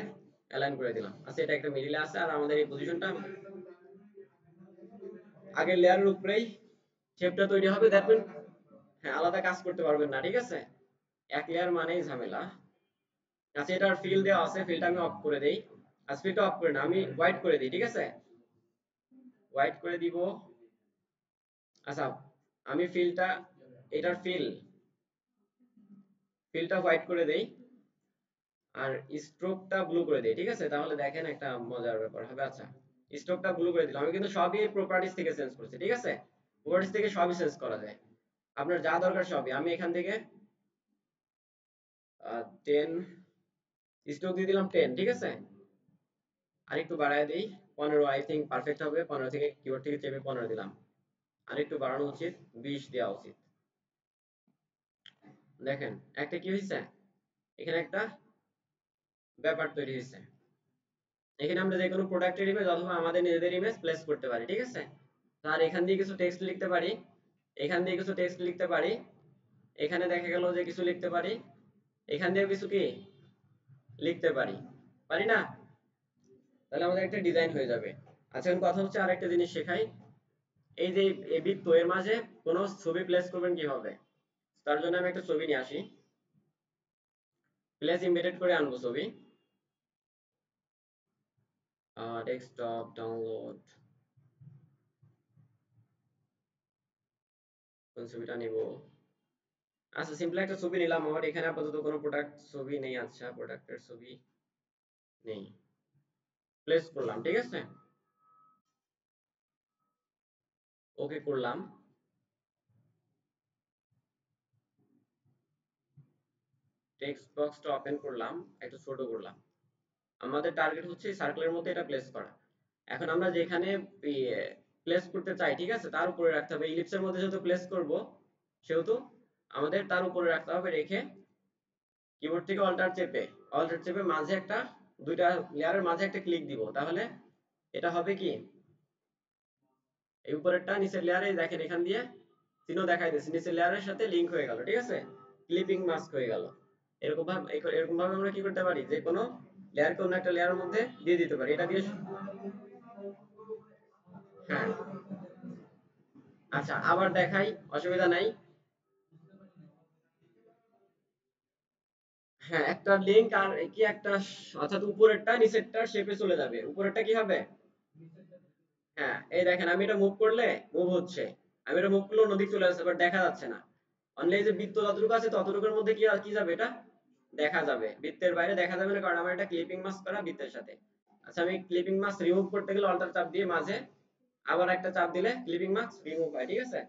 অ্যালাইন করে দিলাম। আচ্ছা এটা একটা মিডিলে আছে, আর আমাদের এই পজিশনটা আগের লেয়ারের উপরেই শেপটা তৈরি হবে, দেখবেন হ্যাঁ আলাদা কাজ করতে পারবেন না, ঠিক আছে, এক লেয়ার মানেই ঝামেলা। আচ্ছা এটার ফিল দেওয়া আছে, ফিলটা আমি অফ করে দেই, আচ্ছা ফিলটা অফ করে না, আমি হোয়াইট করে দিই, ঠিক আছে, হোয়াইট করে দিব। আচ্ছা আমি ফিলটা, এটার ফিলটা হোয়াইট করে দেই, আর স্ট্রোকটা ব্লু করে দেই, ঠিক আছে, তাহলে দেখেন একটা মজার ব্যাপার হবে। আচ্ছা স্ট্রোকটা ব্লু করে দিলাম, আমি কিন্তু সবই প্রপার্টিজ থেকে চেঞ্জ করছি, ঠিক আছে, প্রপার্টিজ থেকে সবই চেঞ্জ করা যায়, আপনার যা দরকার সবই। আমি এখান থেকে 10 স্ট্রোক দিয়ে দিলাম, 10, ঠিক আছে, আর একটু বাড়ায় দেই, 15, আই থিঙ্ক পারফেক্ট হবে, 15 থেকে কিবোর্ড থেকে চেপে 15 দিলাম, আর একটু বাড়ানো উচিত, 20 দেওয়া উচিত। দেখেন একটা কি হয়েছে, এখানে একটা ব্যাপার তৈরি হয়েছে। এখানে আমরা যে কোনো প্রোডাক্টের ইমেজ অথবা আমাদের নিজেদের ইমেজ প্লেস করতে পারি, ঠিক আছে? আর এখান দিয়ে কিছু টেক্সট লিখতে পারি, এখান দিয়ে কিছু টেক্সট লিখতে পারি, এখানে দেখা গেল যে কিছু লিখতে পারি, এখান দিয়েও কিছু কি লিখতে পারি, পারি না? তাহলে আমাদের একটা ডিজাইন হয়ে যাবে। আচ্ছা, এখন কথা হচ্ছে আরেকটা জিনিস শেখাই। এই যে এই বৃত্ত এর মাঝে কোনো ছবি প্লেস করবেন কিভাবে? তার জন্য আমি একটা ছবি নিয়ে আসি, প্লেস ইমবেডেড করে আনবো ছবি। ডেস্কটপ ডাউনলোড, কোন ছবিটা নিব? আচ্ছা, সিম্পল একটা ছবি নিলাম। আমার এখানে আপাতত কোনো প্রোডাক্ট ছবি নেই। আচ্ছা, প্রোডাক্টের ছবি নেই, প্লেস করলাম, ঠিক আছে? ওকে করলাম। টেক্সট বক্সটা ওপেন করলাম, একটু ছোট করলাম। আমাদের টার্গেট হচ্ছে সার্কেলের মধ্যে এটা প্লেস করা। এখন আমরা যেখানে প্লেস করতে চাই, ঠিক আছে, তার উপরে রাখতে হবে। ইলিপসের মধ্যে যেহেতু প্লেস করব, সেহেতু আমাদের তার উপরে রাখতে হবে। রেখে কিবোর্ড থেকে অল্টার চেপে মাঝে একটা, দুইটা লেয়ারের মাঝে একটা ক্লিক দিব। তাহলে এটা হবে কি, এই উপরেরটা নিচের লেয়ারে দেখেন, এখান দিয়ে চিহ্ন দেখাই দিচ্ছে, নিচের লেয়ারের সাথে লিংক হয়ে গেল, ঠিক আছে? ক্লিপিং মাস্ক হয়ে গেল। এরকম ভাবে আমরা কি করতে পারি, যে কোনো লেয়ারকে অন্য একটা লেয়ারের মধ্যে দিয়ে দিতে পারি। এটা দিয়ে হ্যাঁ, আচ্ছা, আবার দেখাই, অসুবিধা নাই। হ্যাঁ, একটা লিংক আর কি একটা অর্থাৎ উপরেরটা নিচেরটার শেপে চলে যাবে। উপরেরটা কি হবে? হ্যাঁ, এই দেখেন, আমি এটা মুভ করলে মুভ হচ্ছে, আমি এটা মুভ করলে অন্যদিকে চলে যাচ্ছে, বাট দেখা যাচ্ছে না। অনলি এই যে বৃত্ত যতটুকু আছে ততটুকুর মধ্যে কি কি যাবে, এটা দেখা যাবে। বৃত্তের বাইরে দেখা যাবে না, কারণ আমার এটা ক্লিপিং মাস্ক করা বৃত্তের সাথে। আচ্ছা, আমি ক্লিপিং মাস্ক রিমুভ করতে গেলে অল্টার চাপ দিয়ে মাঝে আবার একটা চাপ দিলে ক্লিপিং মাস্ক রিমুভ হয়, ঠিক আছে?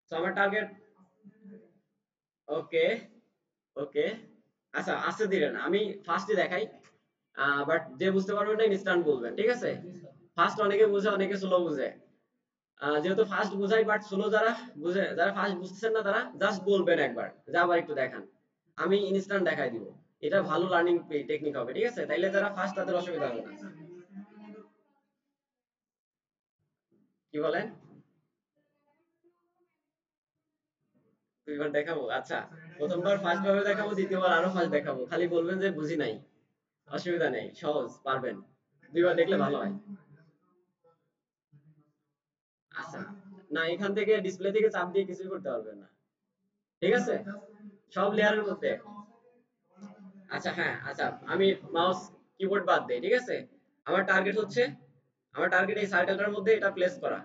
তো আমার টার্গেট, ওকে, ওকে। আচ্ছা, আস্তে ধীরে না, আমি ফার্স্টে দেখাই। বাট যে বুঝতে পারবেন না ইনস্ট্যান্ট বলবেন, ঠিক আছে? ফার্স্ট অনেকে বুঝে, অনেকে স্লো বুঝে। যেহেতু ফার্স্ট বুঝাই, বাট স্লো যারা বুঝে, যারা ফার্স্ট বুঝতেছেন না, তারা জাস্ট বলবেন একবার যে আবার একটু দেখান। আমি ইনস্ট্যান্ট দেখাই দিব। এটা ভালো লার্নিং টেকনিক হবে, ঠিক আছে? তাইলে যারা ফার্স্ট, তাদের অসুবিধা হবে না। কি বলেন? দুইবার দেখাবো? আচ্ছা, প্রথমবার ফার্স্ট ভাবে দেখাবো, দ্বিতীয়বার আরো ফার্স্ট দেখাবো। খালি বলবেন যে বুঝি নাই, অসুবিধা নেই, সহজ, পারবেন। দুইবার দেখলে ভালো হয়। আচ্ছা, না, এখান থেকে ডিসপ্লে থেকে চাপ দিয়ে কিছুই করতে পারবেন না, ঠিক আছে? সব লেয়ারের মধ্যে। আচ্ছা, হ্যাঁ, আচ্ছা, আমি মাউস কিবোর্ড বাদ দেই, ঠিক আছে? আমার টার্গেট হচ্ছে, আমার টার্গেট এই সার্কেলটার মধ্যে এটা প্লেস করা।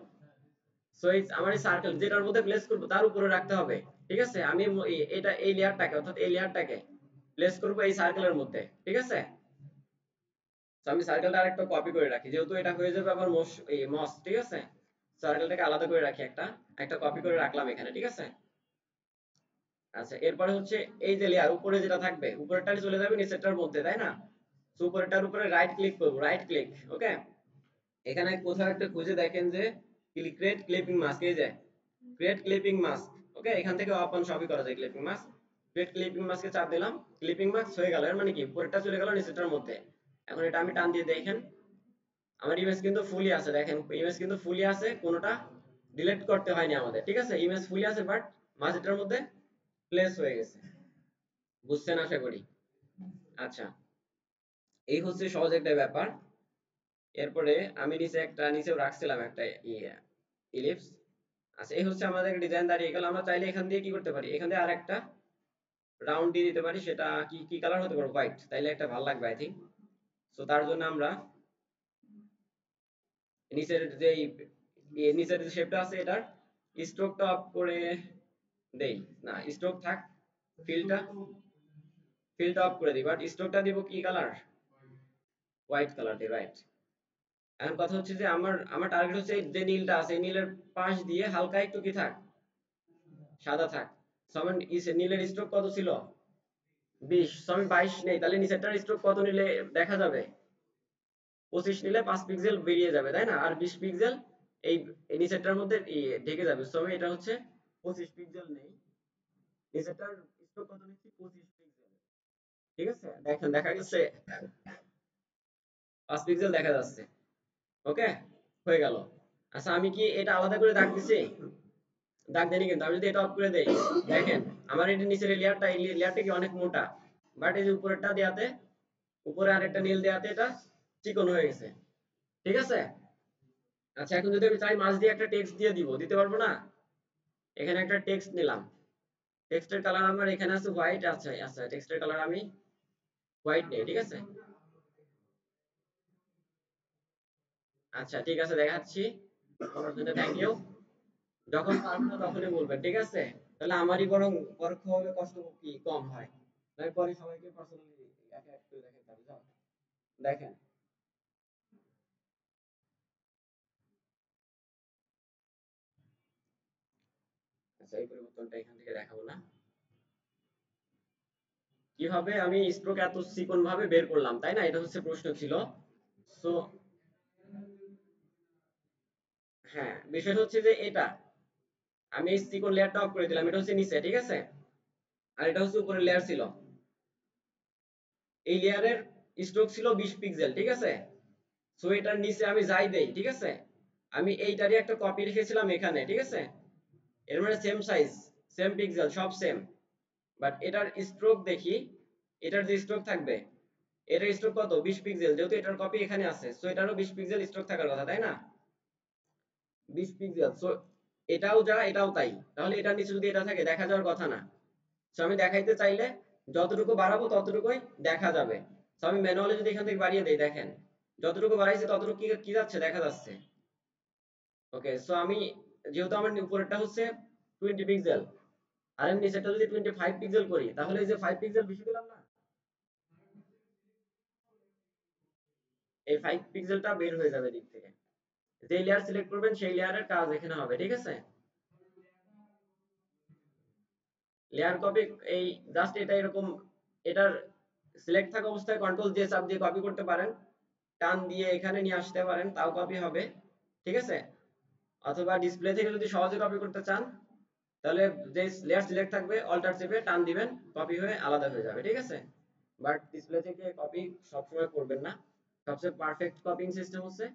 সো এই আমার এই সার্কেল যেটার মধ্যে প্লেস করব তার উপরে রাখতে হবে, ঠিক আছে? আমি এটা এই লেয়ারটাকে, অর্থাৎ এই লেয়ারটাকে প্লেস করব এই সার্কেলের মধ্যে, ঠিক আছে? তো আমি সার্কেলটা আরেকটা কপি করে রাখি, যেহেতু এটা হয়ে যাবে আমার মস, ঠিক আছে? সার্কেলটাকে আলাদা করে রাখি, একটা একটা কপি করে রাখলাম এখানে, ঠিক আছে? আচ্ছা, এরপরে হচ্ছে এই যে লেয়ার উপরে যেটা থাকবে, উপরেরটা চলে যাবে নিচেরটার মধ্যে, তাই না? তো উপরেরটার উপরে রাইট ক্লিক করব, রাইট ক্লিক, ওকে। এখানে কোথাও একটা খুঁজে দেখেন যে ক্রিয়েট ক্লিপিং মাস্ক, এই যে ক্রিয়েট ক্লিপিং মাস্ক, ওকে। এখান থেকে ওপেন সবই করা যায় ক্লিপিং মাস্ক। ক্রিয়েট ক্লিপিং মাস্কে চাপ দিলাম, ক্লিপিং মাস্ক হয়ে গেল। এর মানে কি, উপরেরটা চলে গেল নিচেরটার মধ্যে। এখন এটা আমি টান দিয়ে দেখেন, আমার ইমেজ কিন্তু ফুলি আছে, দেখেন ইমেজ কিন্তু ফুলি আছে, কোনোটা ডিলিট করতে হয়নি আমাদের, ঠিক আছে? ইমেজ ফুলি আছে, বাট মাঝেরটার মধ্যে প্লেস হয়ে গেছে। বুঝছেন আশা করি। আচ্ছা, এই হচ্ছে সহজ একটা ব্যাপার। এরপরে আমি নিচেও রাখছিলাম একটা ইলিপস। আচ্ছা, এই হচ্ছে আমাদের ডিজাইন দাঁড়িয়ে গেল। আমরা চাইলে এখান দিয়ে কি করতে পারি, এখান দিয়ে আরেকটা রাউন্ড দিয়ে দিতে পারি। সেটা কি কি কালার হতে পারে? হোয়াইট, তাইলে একটা ভালো লাগবে আই থিঙ্ক। সো তার জন্য আমরা নিচের যে নিচের যে শেপটা আছে, এটার স্ট্রোকটা অফ করে দেই। না, স্ট্রোক থাক, ফিলটা ফিলটা অফ করে দিই, বাট স্ট্রোকটা দিব কি কালার? হোয়াইট কালার দিই, রাইট। এখন কথা হচ্ছে যে আমার আমার টার্গেট হচ্ছে এই যে নীলটা আছে, এই নীলের পাশ দিয়ে হালকা একটু কি থাক, সাদা থাক। সো আমার নীলের স্ট্রোক কত ছিল? 20। সো আমি 22 নেই, তাহলে নিচেরটার স্ট্রোক কত নিলে দেখা যাবে? 25 নিলে 5 পিক্সেল বেরিয়ে যাবে, তাই না? আর 20 পিক্সেল এই এই নিচেরটার মধ্যে ঢেকে যাবে। সো আমি এটা হচ্ছে 25 পিক্সেল নেই, নিচেরটার স্ট্রোক কত নিচ্ছি? 25 পিক্সেল। ঠিক আছে, দেখেন দেখা গেছে 5 পিক্সেল দেখা যাচ্ছে। ওকে, হয়ে গেল। আচ্ছা আমি কি এটা আলাদা করে দাগ দিছি? দাগ দেনি, কিন্তু আমি যদি এটা অফ করে দেই, দেখেন আমার এই নিচের লেয়ারটা, এই লেয়ারটা কি অনেক মোটা, বাট এই যে উপরেরটা দেয়াতে, উপরে আরেকটা নীল দেয়াতে এটা চিকন হয়ে গেছে। ঠিক আছে। আচ্ছা এখন যদি আমি চাই মাঝ দিয়ে একটা টেক্সট দিয়ে দিব, দিতে পারবো না? এখানে একটা টেক্সট নিলাম, টেক্সটের কালার আমার এখানে আছে হোয়াইট আছে। আচ্ছা টেক্সটের কালার আমি হোয়াইট নেই, ঠিক আছে। আচ্ছা ঠিক আছে, দেখাচ্ছি। আমার জন্য থ্যাংক ইউ। যখন পারবেন না তখনই বলবেন, ঠিক আছে। তাহলে আমারই বরং পরোক্ষভাবে কষ্ট কি কম হয়। তাই পরে সবাইকে পার্সোনালি একা এক করে দেখাতে হবে, যাও। দেখেন। আচ্ছা এই পরিবর্তনটা এখান থেকে দেখাবো না। কিভাবে আমি স্ট্রোক এত চিকন ভাবে বের করলাম, তাই না? এটা হচ্ছে প্রশ্ন ছিল। সো হ্যাঁ, বিষয়টা হচ্ছে যে এটা আমি এই চিকন লেয়ারটা অফ করে দিলাম, এটা হচ্ছে নিচে, ঠিক আছে। আর এটা হচ্ছে উপরের লেয়ার ছিল। এই লেয়ারের স্ট্রোক ছিল 20 পিক্সেল, ঠিক আছে। সো এটার নিচে আমি যাই দেই, ঠিক আছে। আমি এইটারই একটা কপি রেখেছিলাম এখানে, ঠিক আছে। এর মানে সেম সাইজ, সেম পিক্সেল, সব সেম। বাট এটার স্ট্রোক দেখি, এটার যে স্ট্রোক থাকবে, এটার স্ট্রোক কত? 20 পিক্সেল। যেহেতু এটার কপি এখানে আছে, সো এটারও 20 পিক্সেল স্ট্রোক থাকার কথা, তাই না? 20 পিক্সেল। সো এটাও যা এটাও তাই, তাহলে এটার নিচে যদি এটা থাকে দেখা যাওয়ার কথা না। সো আমি দেখাইতে চাইলে যতটুকু বাড়াবো ততটুকুই দেখা যাবে। সো আমি ম্যানুয়ালি যদি এখান থেকে বাড়িয়ে দেই, দেখেন যতটুকু বাড়াইছি ততটুকু কি কি যাচ্ছে, দেখা যাচ্ছে। ওকে, সো আমি যেহেতু আমার উপরেরটা হচ্ছে 20 পিক্সেল, আর আমি নিচেরটা যদি 25 পিক্সেল করি, তাহলে এই যে 5 পিক্সেল বেশি দিলাম না, এই 5 পিক্সেলটা বের হয়ে যাবে দিক থেকে। যে লেয়ার সিলেক্ট করবেন সেই লেয়ারের কাজ এখানে হবে, ঠিক আছে। লেয়ার কপি, এই জাস্ট এটা এরকম, এটার সিলেক্ট থাকা অবস্থায় কন্ট্রোল জে চাপ দিয়ে কপি করতে পারেন, টান দিয়ে এখানে নিয়ে আসতে পারেন, তাও কপি হবে, ঠিক আছে। অথবা ডিসপ্লে থেকে যদি সহজে কপি করতে চান, তাহলে যে লেয়ার সিলেক্ট থাকবে অল্টার চেপে টান দিবেন, কপি হয়ে আলাদা হয়ে যাবে, ঠিক আছে। বাট ডিসপ্লে থেকে কপি সবসময় করবেন না। সবচেয়ে পারফেক্ট কপিং সিস্টেম হচ্ছে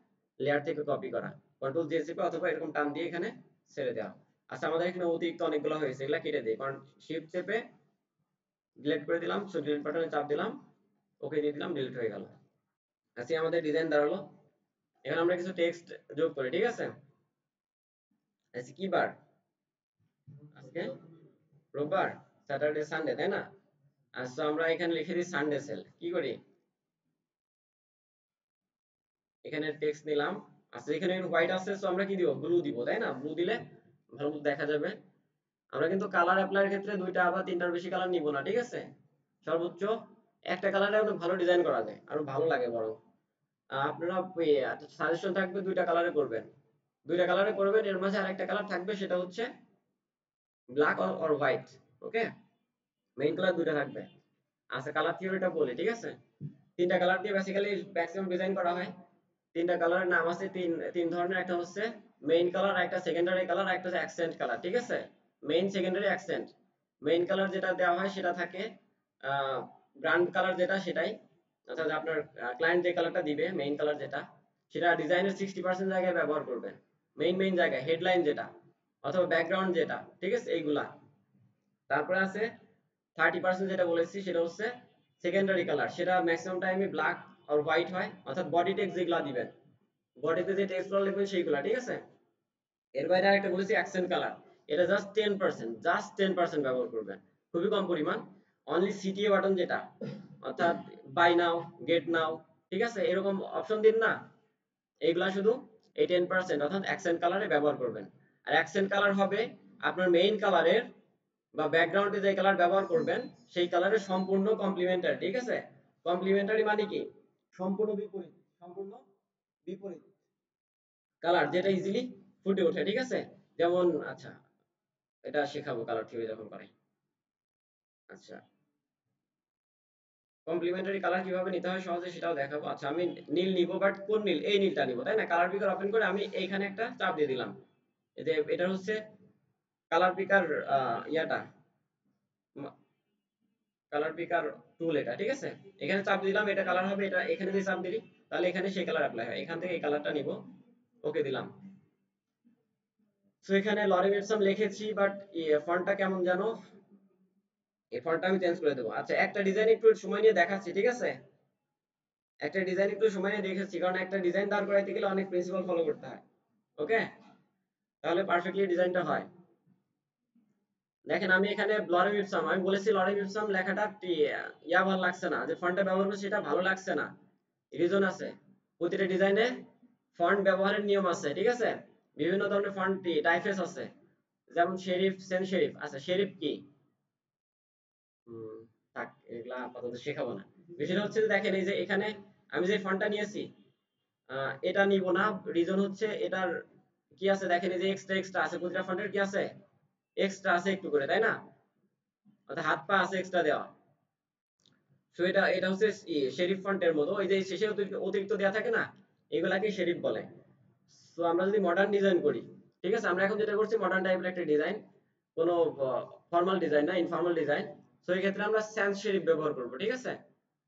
লেয়ার থেকে কপি করা, কন্ট্রোল জে চেপে অথবা এরকম টান দিয়ে এখানে ছেড়ে দেওয়া। আচ্ছা আমাদের এখানে অতিরিক্ত অনেকগুলো হয়েছে, এগুলা কেটে দিই, কারণ শিফট চেপে ডিলিট করে দিলাম। সো ডিলিট বাটনে চাপ দিলাম, ওকে দিয়ে দিলাম, ডিলিট হয়ে গেল। আজকে আমাদের ডিজাইন দাঁড়ালো। এখন আমরা কিছু টেক্সট যোগ করি, ঠিক আছে। আজকে কি বার? আজকে রোববার, স্যাটারডে সানডে, তাই না? আচ্ছা আমরা এখানে লিখে দিই সানডে সেল। কি করি, এখানে টেক্সট নিলাম। আচ্ছা এখানে হোয়াইট আছে, সো আমরা কি দিব? ব্লু দিব, তাই না? ব্লু দিলে ভালো মতো দেখা যাবে। আমরা কিন্তু কালার অ্যাপ্লাইয়ের ক্ষেত্রে দুইটা বা তিনটার বেশি কালার নিব না, ঠিক আছে। সর্বোচ্চ একটা কালারে অনেক ভালো ডিজাইন করা যায়, আরো ভালো লাগে বরং। আপনারা সাজেশন থাকবে দুইটা কালারে করবেন, দুইটা কালারে করবেন। এর মাঝে আরেকটা কালার থাকবে, সেটা হচ্ছে black or white. Okay, main colour দুইটা থাকবে। আচ্ছা কালার থিওরিটা বলি, ঠিক আছে। তিনটা কালার দিয়ে বেসিক্যালি ম্যাক্সিমাম ডিজাইন করা হয়। তিনটা কালারের নাম আছে, তিন তিন ধরনের। একটা হচ্ছে মেইন কালার, একটা সেকেন্ডারি কালার, একটা হচ্ছে অ্যাকসেন্ট কালার, ঠিক আছে। Main, secondary, accent. Main colour যেটা দেওয়া হয় সেটা থাকে ব্র্যান্ড কালার, যেটা সেটাই, অর্থাৎ আপনার ক্লায়েন্ট যে কালারটা দিবে মেইন কালার যেটা, সেটা ডিজাইনের 60% জায়গায় ব্যবহার করবেন, মেইন মেইন জায়গায়, হেডলাইন যেটা অথবা ব্যাকগ্রাউন্ড যেটা, ঠিক আছে, এইগুলা। তারপরে আছে 30% যেটা বলেছি, সেটা হচ্ছে সেকেন্ডারি কালার, সেটা ম্যাক্সিমাম টাইমে ব্ল্যাক আর হোয়াইট হয়, অর্থাৎ বডি টেক্সট যেগুলা দিবেন, বডিতে যে টেক্সটগুলো লিখবেন সেইগুলা, ঠিক আছে। এর বাইরে আরেকটা বলেছি অ্যাকসেন্ট কালার, এটা জাস্ট 10% ব্যবহার করবেন, খুবই কম পরিমাণ। অনলি সিটিএ বাটন যেটা, অর্থাৎ বাই নাও, গেট নাও, ঠিক আছে, এরকম অপশন দিন না, এইগুলা শুধু এই 10% অর্থাৎ অ্যাকসেন্ট কালারে ব্যবহার করবেন। আর অ্যাকসেন্ট কালার হবে আপনার মেইন কালারের বা ব্যাকগ্রাউন্ডে যে কালার ব্যবহার করবেন সেই কালারের সম্পূর্ণ কমপ্লিমেন্টারি, ঠিক আছে। কমপ্লিমেন্টারি মানে কি? সম্পূর্ণ বিপরীত, সম্পূর্ণ বিপরীত কালার, যেটা ইজিলি ফুটে ওঠে, ঠিক আছে। যেমন আচ্ছা, এটা শেখাবো কালার থিওরি যখন করাই। আচ্ছা কমপ্লিমেন্টারি কালার কিভাবে নিতে হয় সহজে সেটাও দেখাবো। আচ্ছা আমি নীল নিব, বাট কোন নীল? এই নীলটা নিব, তাই না? কালার পিকার ওপেন করে আমি এইখানে একটা চাপ দিয়ে দিলাম, এই যে এটা হচ্ছে কালার পিকার ইয়াটা, কালার পিকার টুল এটা, ঠিক আছে। এখানে চাপ দিলাম, এটা কালার হবে, এটা এখানে দিয়ে চাপ দিলি তাহলে এখানে সেই কালার অ্যাপ্লাই হয়। এখান থেকে এই কালারটা নিব, ওকে দিলাম। সো এখানে লরেম ইপসাম লিখেছি, বাট ফন্টটা কেমন জানো, এই ফন্টটা আমি চেঞ্জ করে দেবো। আচ্ছা, একটা ডিজাইন একটু সময় নিয়ে দেখাচ্ছি, ঠিক আছে। একটা ডিজাইন একটু সময় নিয়ে দেখাচ্ছি, কারণ একটা ডিজাইন দাঁড় করাইতে গেলে অনেক প্রিন্সিপাল ফলো করতে হয়। ওকে, তাহলে পারফেক্টলি ডিজাইনটা হয়। দেখেন আমি এখানে লরেম ইপসাম, আমি বলেছি লরেম ইপসাম লেখাটা ভালো লাগছে না, যে ফন্টটা ব্যবহার করছি সেটা ভালো লাগছে না। রিজন আছে, প্রতিটা ডিজাইনে ফন্ট ব্যবহারের নিয়ম আছে, ঠিক আছে। বিভিন্ন ধরনের ফন্ট টাইপফেস আছে, যেমন শেরিফ, সেন্স শেরিফ। আচ্ছা, শেরিফ কি? হুম, থাক, এগুলা আপাতত শেখাবো না। বিষয়টা হচ্ছে যে দেখেন, এই যে এখানে আমি যে ফন্টটা নিয়েছি, এটা নিব না। রিজন হচ্ছে এটার কি আছে, দেখেন এই যে এক্সট্রা এক্সট্রা আছে, প্রতিটা ফন্টের কি আছে, এক্সট্রা আছে একটু করে, তাই না? অর্থাৎ হাত পা আছে এক্সট্রা দেওয়া। সো এটা এটা হচ্ছে শেরিফ ফন্টের মতো, ওই যে শেষে অতিরিক্ত অতিরিক্ত দেওয়া থাকে না, এগুলাকে শেরিফ বলে। সো আমরা যদি মডার্ন ডিজাইন করি, ঠিক আছে, আমরা এখন যেটা করছি মডার্ন টাইপের একটা ডিজাইন, কোনো ফর্মাল ডিজাইন না, ইনফর্মাল ডিজাইন। সো এই ক্ষেত্রে আমরা স্যান্স শেরিফ ব্যবহার করব, ঠিক আছে।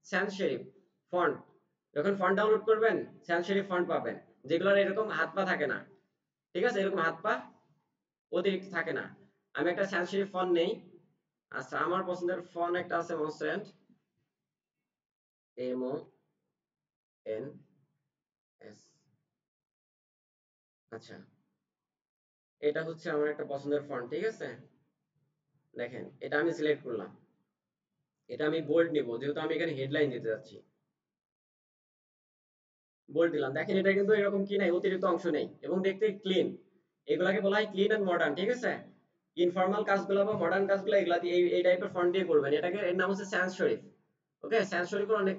স্যান্স শেরিফ ফন্ট, যখন ফন্ট ডাউনলোড করবেন স্যান্স শেরিফ ফন্ট পাবেন, যেগুলোর এরকম হাত পা থাকে না, ঠিক আছে, এরকম হাত পা অতিরিক্ত থাকে না। আমি একটা স্যান্স শেরিফ ফন্ট নেই। আচ্ছা, আমার পছন্দের ফন্ট একটা আছে, মনস্ট্যান্ট, MONS। আচ্ছা, এটা হচ্ছে আমার একটা পছন্দের ফন্ট, ঠিক আছে। দেখেন এটা আমি সিলেক্ট করলাম, এটা আমি বোল্ড নিব, যেহেতু আমি এখানে হেডলাইন দিতে যাচ্ছি। বোল্ড দিলাম, দেখেন এটা কিন্তু এরকম কি নাই, অতিরিক্ত অংশ নেই এবং দেখতে ক্লিন। এগুলাকে বলা হয় ক্লিন এন্ড মডার্ন, ঠিক আছে। ইনফর্মাল কাজগুলো বা মডার্ন কাজগুলো এগুলা দিয়ে এই টাইপের ফন্ট দিয়ে করবেন। এটাকে, এর নাম হচ্ছে স্যান্স শরীফ। ওকে, স্যান্স শরীফের অনেক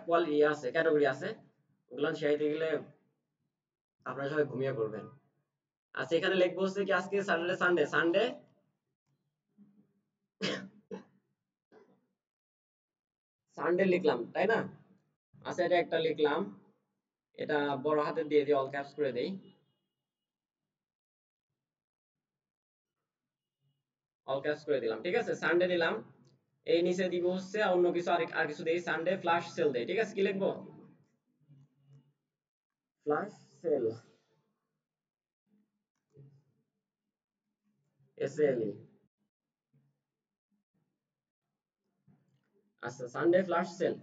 কোয়ালিটি আছে, ক্যাটাগরি আছে, ওগুলো শিখাইতে গেলে আপনারা সবাই ঘুমিয়ে পড়বেন। আচ্ছা, এখানে লিখবো হচ্ছে কি, আজকে স্যাটারডে, সানডে, সানডে সানডে লিখলাম, তাই না? আচ্ছা, এটা একটা লিখলাম, এটা বড় হাতে দিয়ে দিই, অল ক্যাপস করে দেই, অল ক্যাপস করে দিলাম, ঠিক আছে। সানডে দিলাম, এই নিচে দিব হচ্ছে অন্য কিছু, আর কিছু দেই, সানডে ফ্ল্যাশ সেল দেই, ঠিক আছে। কি লিখবো? Flash sell, SLE। আচ্ছা, সানডে ফ্ল্যাশ সেল।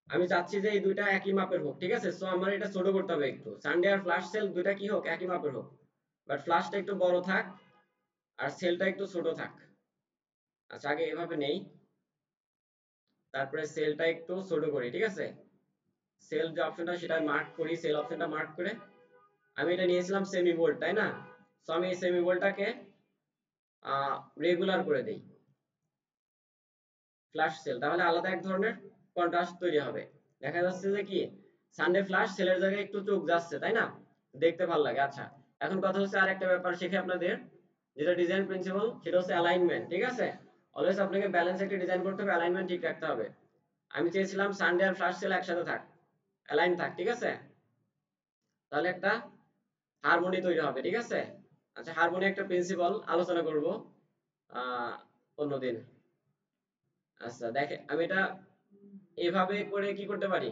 আমি চাচ্ছি যে এই দুইটা একই মাপের হোক, ঠিক আছে। সো আমার এটা ছোট করতে হবে একটু, সানডে আর ফ্ল্যাশ সেল দুইটা কি হোক, একই মাপের হোক, বাট ফ্ল্যাশটা একটু বড় থাক আর সেলটা একটু ছোট থাক। আচ্ছা, আগে এভাবে নেই, তারপরে সেলটা একটু ছোট করি, ঠিক আছে। সেল যে অপশনটা সেটা মার্ক করি, সেল অপশনটা মার্ক করে আমি এটা নিয়েছিলাম সেমি বোল্ড, তাই না? সো আমি এই সেমি বোল্ডটাকে রেগুলার করে দেই, ফ্ল্যাশ সেল, তাহলে আলাদা এক ধরনের কন্ট্রাস্ট তৈরি হবে। দেখা যাচ্ছে যে কি, সানডে ফ্ল্যাশ সেলের জায়গায় একটু চোখ যাচ্ছে, তাই না? দেখতে ভালো লাগে। আচ্ছা, এখন কথা হচ্ছে আরেকটা ব্যাপার শিখে আপনাদের, যেটা ডিজাইন প্রিন্সিপাল, সেটা হচ্ছে অ্যালাইনমেন্ট, ঠিক আছে। অলওয়েজ আপনাকে ব্যালেন্স একটা ডিজাইন করতে হবে, অ্যালাইনমেন্ট ঠিক রাখতে হবে। আমি চেয়েছিলাম সানডে আর ফ্ল্যাশ সেল একসাথে থাক, অ্যালাইন থাক, ঠিক আছে। তাহলে একটা হারমোনি তৈরি হবে, ঠিক আছে। আচ্ছা, হারমোনি একটা প্রিন্সিপাল আলোচনা করব আহ অন্যদিন। আচ্ছা, দেখে আমি এটা এভাবে করে কি করতে পারি,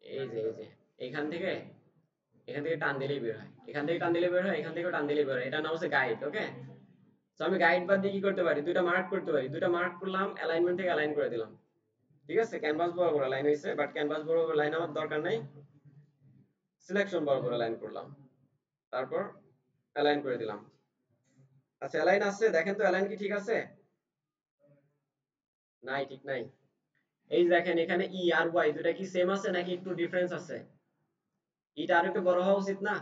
এই যে এখান থেকে টান দিলেই বের হয়, এখান থেকে টান দিলে বের হয়, এখান থেকে টান দিলে বের হয়, এটা নাম হচ্ছে গাইড। ওকে, তো আমি গাইড বাদ দিয়ে কি করতে পারি, দুইটা মার্ক করতে পারি, দুইটা মার্ক করলাম, অ্যালাইনমেন্ট থেকে অ্যালাইন করে দিলাম, ঠিক আছে। ক্যানভাস বরাবর অ্যালাইন হয়েছে, বাট ক্যানভাস বরাবর লাইন আমার দরকার নাই, সিলেকশন বরাবর অ্যালাইন করলাম, তারপর অ্যালাইন করে দিলাম। আচ্ছা, অ্যালাইন আছে, দেখেন তো অ্যালাইন কি ঠিক আছে? নাই, ঠিক নাই। এই যে দেখেন এখানে ই আর ওয়াই দুটা কি সেম আছে নাকি একটু ডিফারেন্স আছে? এটা আরো একটু বড় হওয়া উচিত না?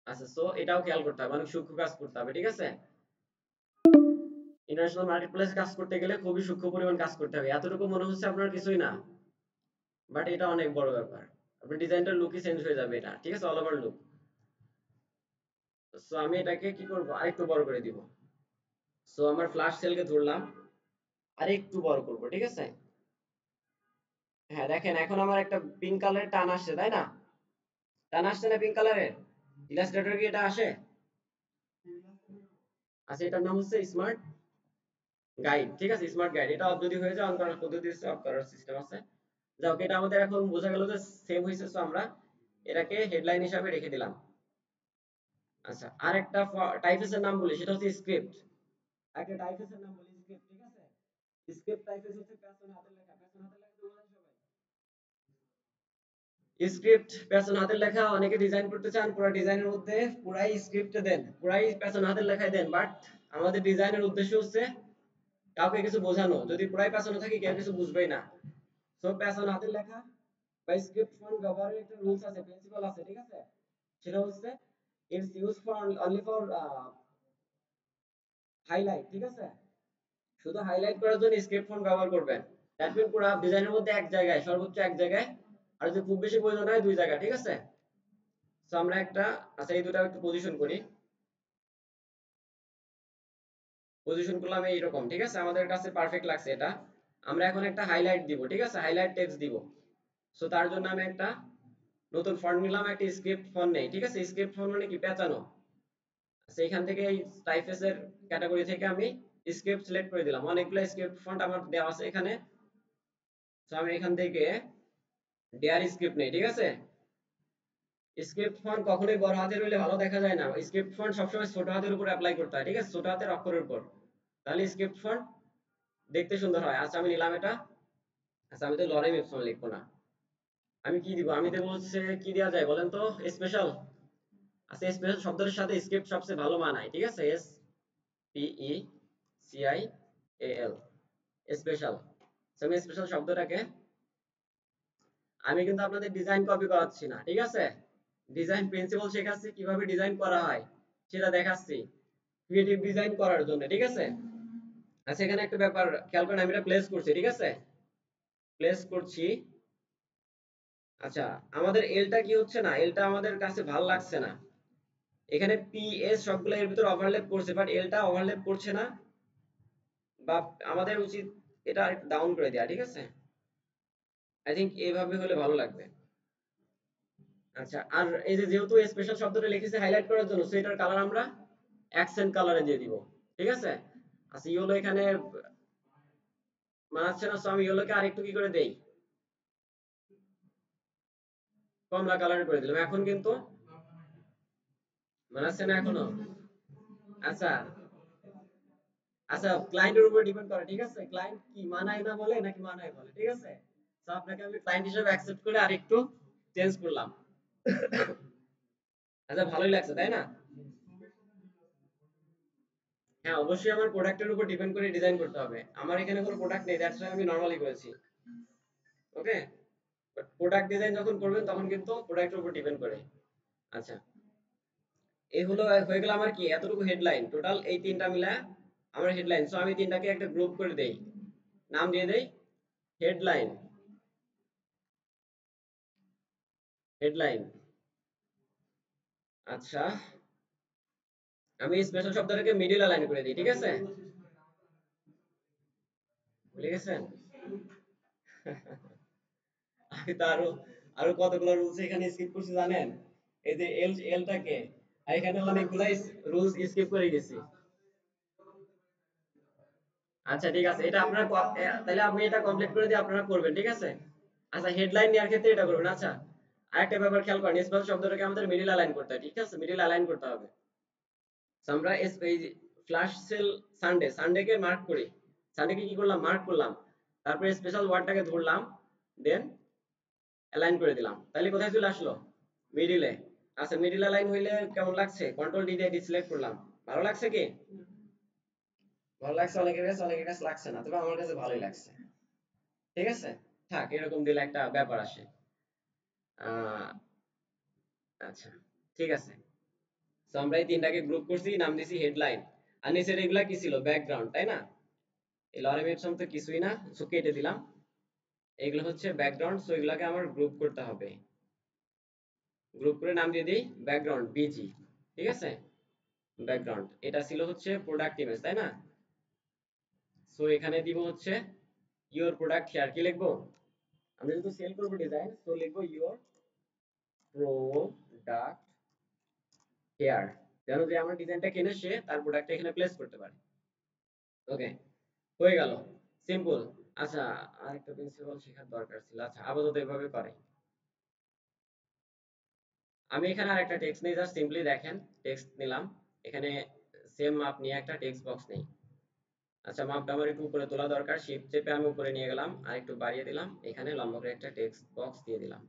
আচ্ছা, সো এটাও খেয়াল করতে হবে, অনেক সূক্ষ্ম কাজ করতে হবে, ঠিক আছে। ইন্টারন্যাশনাল মার্কেট প্লেসে কাজ করতে গেলে খুবই সূক্ষ্ম পরিমাণ কাজ করতে হবে, এতটুকু মনে হচ্ছে আপনার কিছুই না, বাট এটা অনেক বড় ব্যাপার। আপনার ডিজাইনটার লুকই চেঞ্জ হয়ে যাবে এটা, ঠিক আছে, অল ওভার লুক। সো আমি এটাকে কি করব, আরেকটু বড় করে দিব। সো আমার ফ্ল্যাশ সেলকে ধরলাম, আরেকটু বড় করব, ঠিক আছে। হ্যাঁ, দেখেন এখন আমার একটা পিঙ্ক কালারের টান আসছে, তাই না? টান আসছে না পিঙ্ক কালারের? ইলাস্ট্রেটর কি এটা আসে? আচ্ছা, এটার নাম হচ্ছে স্মার্ট গাইড। ঠিক আছে, স্মার্ট গাইড। এটা অফ যদি হয়ে যায়, অন করার পদ্ধতি আছে, অফ করার সিস্টেম আছে। যাই হোক, এটা আমাদের এখন বোঝা গেল যে সেম হয়েছে, সো আমরা এটাকে হেডলাইন হিসাবে রেখে দিলাম। আচ্ছা, আরেকটা টাইপফেসের নাম বলি, সেটা হচ্ছে স্ক্রিপ্ট। একটা টাইপফেসের নাম বলি স্ক্রিপ্ট। ঠিক আছে, স্ক্রিপ্ট টাইপফেস হচ্ছে পেছনে হাতের লেখা। পেছনে হাতের লেখা তো বোঝেন সবাই। স্ক্রিপ্ট পেছন হাতের লেখা, অনেকে ডিজাইন করতে চান পুরো ডিজাইনের মধ্যে পুরাই স্ক্রিপ্টে দেন, পুরাই পেছন হাতের লেখায় দেন, বাট আমাদের ডিজাইনের উদ্দেশ্য হচ্ছে কাউকে কিছু বোঝানো। যদি পুরাই পেছনে থাকে কেউ কিছু বুঝবেই না। সো পেছন হাতের লেখা বা স্ক্রিপ্ট ফন্ট ব্যবহারের একটা রুলস আছে, প্রিন্সিপাল আছে। ঠিক আছে, সেটা হচ্ছে it's use for only for highlight. ঠিক আছে, শুধু হাইলাইট করার জন্য স্ক্রিপ্ট ফন্ট ব্যবহার করবেন। দ্যাট মিন পুরো ডিজাইনের মধ্যে এক জায়গায়, সর্বোচ্চ এক জায়গায়, আর যদি খুব বেশি প্রয়োজন হয় দুই জায়গায়। ঠিক আছে, সো আমরা একটা, আচ্ছা এই দুটো একটু পজিশন করি। পজিশন করলাম এইরকম। ঠিক আছে, আমাদের কাছে পারফেক্ট লাগছে এটা। আমরা এখন একটা হাইলাইট দিব। ঠিক আছে, হাইলাইট টেক্সট দিব। সো তার জন্য আমি একটা নতুন ফন্ট নিলাম, একটা স্ক্রিপ্ট ফন্ট নেই। ঠিক আছে, স্ক্রিপ্ট ফন্ট মানে কি, পেঁচানো। সেইখান থেকে এই টাইপফেসের ক্যাটাগরি থেকে আমি স্ক্রিপ্ট সিলেক্ট করে দিলাম। অনেকগুলো স্ক্রিপ্ট ফন্ট আমার দেওয়া আছে এখানে। সো আমি এখান থেকে ডেয়ার স্ক্রিপ্ট নেই। ঠিক আছে, স্ক্রিপ্ট ফন্ট কখনোই বড় হাতের হইলে ভালো দেখা যায় না, স্ক্রিপ্ট ফন্ট সবসময় ছোট হাতের উপর অ্যাপ্লাই করতে হয়। ঠিক আছে, ছোট হাতের অক্ষরের উপর, তাহলে স্ক্রিপ্ট ফন্ট দেখতে সুন্দর হয়। আচ্ছা, আমি নিলাম এটা। আচ্ছা, আমি তো লরেম ইপসন লিখবো না। আমি কি দিব, আমি দেবো হচ্ছে, কি দেওয়া যায় বলেন তো, স্পেশাল। আচ্ছা, স্পেশাল শব্দের সাথে স্ক্রিপ্ট সবচেয়ে ভালো মানায়। ঠিক আছে, SPECIAL, স্পেশাল। আমি স্পেশাল শব্দটাকে, আমি কিন্তু আপনাদের ডিজাইন কপি করাচ্ছি না। ঠিক আছে, ডিজাইন প্রিন্সিপাল শেখাচ্ছি, কিভাবে ডিজাইন করা হয় সেটা দেখাচ্ছি, ক্রিয়েটিভ ডিজাইন করার জন্য। ঠিক আছে, আচ্ছা এখানে একটা ব্যাপার খেয়াল করেন, আমি এটা প্লেস করছি। ঠিক আছে, প্লেস করছি। আচ্ছা, আমাদের এলটা কি হচ্ছে না, এলটা আমাদের কাছে ভালো লাগছে না। এখানে পিএস সবগুলো এর ভিতর ওভারল্যাপ করছে, বাট এলটা ওভারল্যাপ করছে না। বা আমাদের উচিত এটা একটু ডাউন করে দেওয়া। ঠিক আছে, আই থিংক এইভাবে হলে ভালো লাগবে। আচ্ছা, আর এই যে যেহেতু স্পেশাল শব্দটা লিখেছি হাইলাইট করার জন্য, সো এটার কালার আমরা অ্যাকসেন্ট কালারে দিয়ে দিব। ঠিক আছে, আচ্ছা ইয়েলো এখানে মানাচ্ছে না, সো আমি ইয়েলোকে আরেকটু কি করে দেই, কমলা কালার করে দিলাম। এখন কিন্তু মানাচ্ছে না এখনো। আচ্ছা, আচ্ছা ক্লায়েন্টের উপর ডিপেন্ড করে। ঠিক আছে, ক্লায়েন্ট কি মানায় না বলে নাকি মানায় বলে। ঠিক আছে, তো আপনাকে আমি ক্লায়েন্ট হিসেবে অ্যাকসেপ্ট করে আরেকটু চেঞ্জ করলাম। আচ্ছা, ভালোই লাগছে তাই না? হ্যাঁ, অবশ্যই আমার প্রোডাক্টের উপর ডিপেন্ড করে ডিজাইন করতে হবে। আমার এখানে কোনো প্রোডাক্ট নেই, দ্যাটস ওয়াই আমি নরমালি করেছি। ওকে, বাট প্রোডাক্ট ডিজাইন যখন করবেন তখন কিন্তু প্রোডাক্টের উপর ডিপেন্ড করে। আচ্ছা, এই হলো, হয়ে গেল আমার কি এতটুকু হেডলাইন, টোটাল এই তিনটা মিলা আমার হেডলাইন। সো আমি তিনটাকে একটা গ্রুপ করে দেই, নাম দিয়ে দেই হেডলাইন। হেডলাইন। আচ্ছা, আমি স্পেশাল শব্দটাকে মিডিল অ্যালাইন করে দিই। ঠিক আছে, ভুলে গেছেন? আমি তো আরো আরো কতগুলো রুলস এখানে স্কিপ করছি জানেন? এই যে এলটাকে, এখানে অনেকগুলাই রুলস স্কিপ করে গেছি। আচ্ছা ঠিক আছে, এটা আপনারা তাহলে আমি এটা কমপ্লিট করে দিই, আপনারা করবেন। ঠিক আছে, আচ্ছা হেডলাইন নেওয়ার ক্ষেত্রে এটা করবেন। আচ্ছা, আরেকটা ব্যাপার খেয়াল করেন, স্পেশাল শব্দটাকে আমাদের মিডিল অ্যালাইন করতে হয়। ঠিক আছে, মিডিল অ্যালাইন করতে হবে। So, আমরা এই ফ্ল্যাশ সেল সানডে, সানডেকে মার্ক করি। সানডেকে কি করলাম, মার্ক করলাম। তারপরে স্পেশাল ওয়ার্ডটাকে ধরলাম, দেন অ্যালাইন করে দিলাম। তাহলে কোথায় চলে আসলো, মিডিলে। আচ্ছা, মিডিল অ্যালাইন হইলে কেমন লাগছে, কন্ট্রোল ডি দিয়ে ডিসিলেক্ট করলাম। ভালো লাগছে কি? ভালো লাগছে অনেকের কাছে, অনেকের কাছে লাগছে না, তবে আমার কাছে ভালোই লাগছে। ঠিক আছে, থাক, এরকম দিলে একটা ব্যাপার আসে। আহ আচ্ছা, ঠিক আছে। তো আমরা এই তিনটাকে গ্রুপ করছি, নাম দিছি হেডলাইন। আর নিচের এগুলা কি ছিল, ব্যাকগ্রাউন্ড, তাই না? এই লরেম ইপসম তো কিছুই না, সো কেটে দিলাম। এগুলো হচ্ছে ব্যাকগ্রাউন্ড, সো এগুলাকে আমার গ্রুপ করতে হবে। গ্রুপ করে নাম দিয়ে দিই ব্যাকগ্রাউন্ড বিজি। ঠিক আছে, ব্যাকগ্রাউন্ড, এটা ছিল হচ্ছে প্রোডাক্ট ইমেজ, তাই না? সো এখানে দিব হচ্ছে ইওর প্রোডাক্ট হেয়ার। কি লিখবো, আমি যেহেতু সেল করবো ডিজাইন, সো লিখবো ইওর প্রোডাক্ট হেয়ার। যেন যে আমার ডিজাইনটা কিনে সে তার প্রোডাক্টটা এখানে প্লেস করতে পারে। ওকে, হয়ে গেল, সিম্পল। আচ্ছা, আরেকটা প্রিন্সিপাল শেখার দরকার ছিল। আচ্ছা, আপাতত এভাবে করে। আমি এখানে আরেকটা টেক্সট নিয়ে জাস্ট সিম্পলি দেখেন, টেক্সট নিলাম এখানে, সেম মাপ নিয়ে একটা টেক্সট বক্স নেই। আচ্ছা, মাপটা আমার একটু উপরে তোলা দরকার, শিফট চেপে আমি উপরে নিয়ে গেলাম আর একটু বাড়িয়ে দিলাম, এখানে লম্বা করে একটা টেক্সট বক্স দিয়ে দিলাম।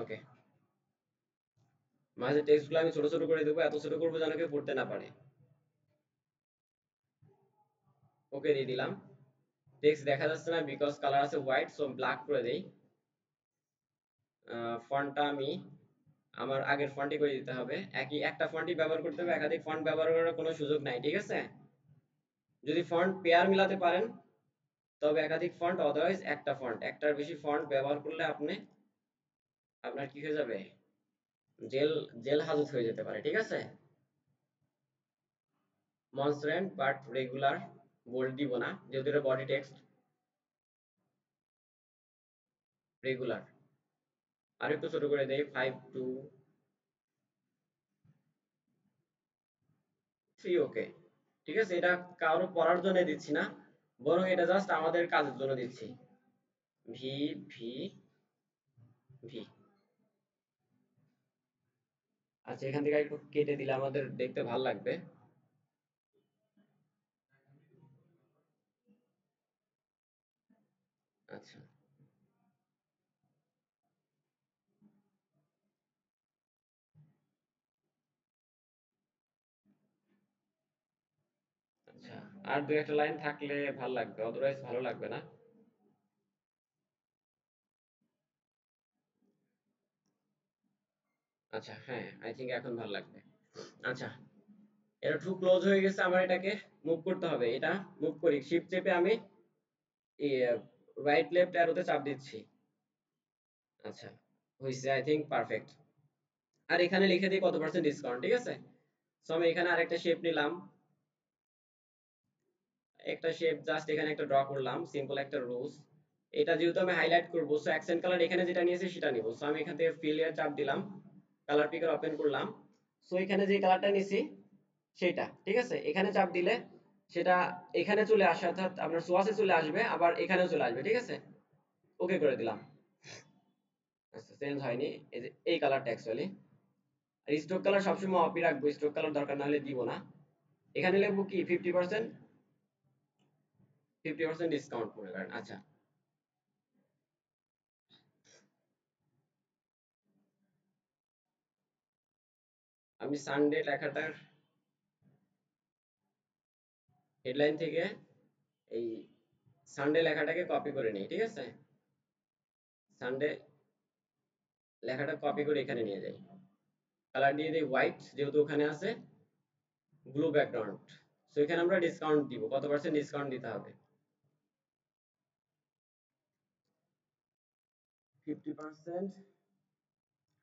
ওকে, মাঝে টেক্সটগুলো আমি ছোট ছোট করে দেবো, এত ছোট করবো যেন কেউ পড়তে না পারে। ওকে দিয়ে দিলাম। টেক্সট দেখা যাচ্ছে না বিকজ কালার আছে হোয়াইট, সো ব্ল্যাক করে দেই। ফন্টটা আমি আমার আগের ফন্টই করে দিতে হবে, একই একটা ফন্টই ব্যবহার করতে হবে, একাধিক ফন্ট ব্যবহার করার কোনো সুযোগ নাই, ঠিক আছে? যদি ফন্ট পেয়ার মিলাতে পারেন তবে একাধিক ফন্ট, অদারওয়াইজ একটা ফন্ট, একটার বেশি ফন্ট ব্যবহার করলে আপনার কি হয়ে যাবে, জেল জেল হাজত হয়ে যেতে পারে, ঠিক আছে? মনস্ট্রেন্ট বাট রেগুলার, বোল্ড দিব না যেহেতু এটা বডি টেক্সট, রেগুলার। আর একটু ছোট করে দেই, 5 to 3। ওকে, ঠিক আছে, এটা কারো পড়ার জন্য দিচ্ছি না, বরং এটা জাস্ট আমাদের কাজের জন্য দিচ্ছি। V, V, V. আচ্ছা, এখান থেকে একটু কেটে দিলে আমাদের দেখতে ভালো লাগবে। আচ্ছা, আচ্ছা, আর দুই একটা লাইন থাকলে ভালো লাগবে, অদরওয়াইজ ভালো লাগবে না। আচ্ছা, হ্যাঁ, আই থিঙ্ক এখন ভালো লাগবে। আচ্ছা, এটা টু ক্লোজ হয়ে গেছে, আমার এটাকে মুভ করতে হবে, এটা মুভ করি, শিফট চেপে আমি রাইট লেফট অ্যারোতে চাপ দিচ্ছি। আচ্ছা, হইছে, আই থিঙ্ক পারফেক্ট। আর এখানে লিখে দিই কত পার্সেন্ট ডিসকাউন্ট, ঠিক আছে? সো আমি এখানে আরেকটা শেপ নিলাম, একটা শেপ জাস্ট এখানে একটা ড্র করলাম, সিম্পল একটা রোজ। এটা যেহেতু আমি হাইলাইট করব, সো অ্যাকসেন্ট কালার এখানে যেটা নিয়েছি সেটা নিব। সো আমি এখান থেকে ফিল এর চাপ দিলাম, কালার পিকার ওপেন করলাম। সো এখানে যে কালারটা নিছি সেটা, ঠিক আছে, এখানে চাপ দিলে সেটা এখানে চলে আসে, অর্থাৎ আপনার সোয়াসে চলে আসবে, আবার এখানেও চলে আসবে, ঠিক আছে? ওকে করে দিলাম। আচ্ছা, চেঞ্জ হয়নি, এই যে এই কালারটা অ্যাকচুয়ালি। আর স্ট্রোক কালার সবসময় অফই রাখবো, স্ট্রোক কালার দরকার না হলে দিব না। এখানে লিখবো কি 50%, 50% ডিসকাউন্ট মনে করেন। আচ্ছা, আমি সানডে লেখাটার হেডলাইন থেকে এই সানডে লেখাটাকে কপি করে নিই, ঠিক আছে? সানডে লেখাটা কপি করে এখানে নিয়ে যাই, কালার দিয়ে দিই হোয়াইট, যেহেতু ওখানে আছে ব্লু ব্যাকগ্রাউন্ড। সো এখানে আমরা ডিসকাউন্ট দিব, কত পার্সেন্ট ডিসকাউন্ট দিতে হবে? 50%।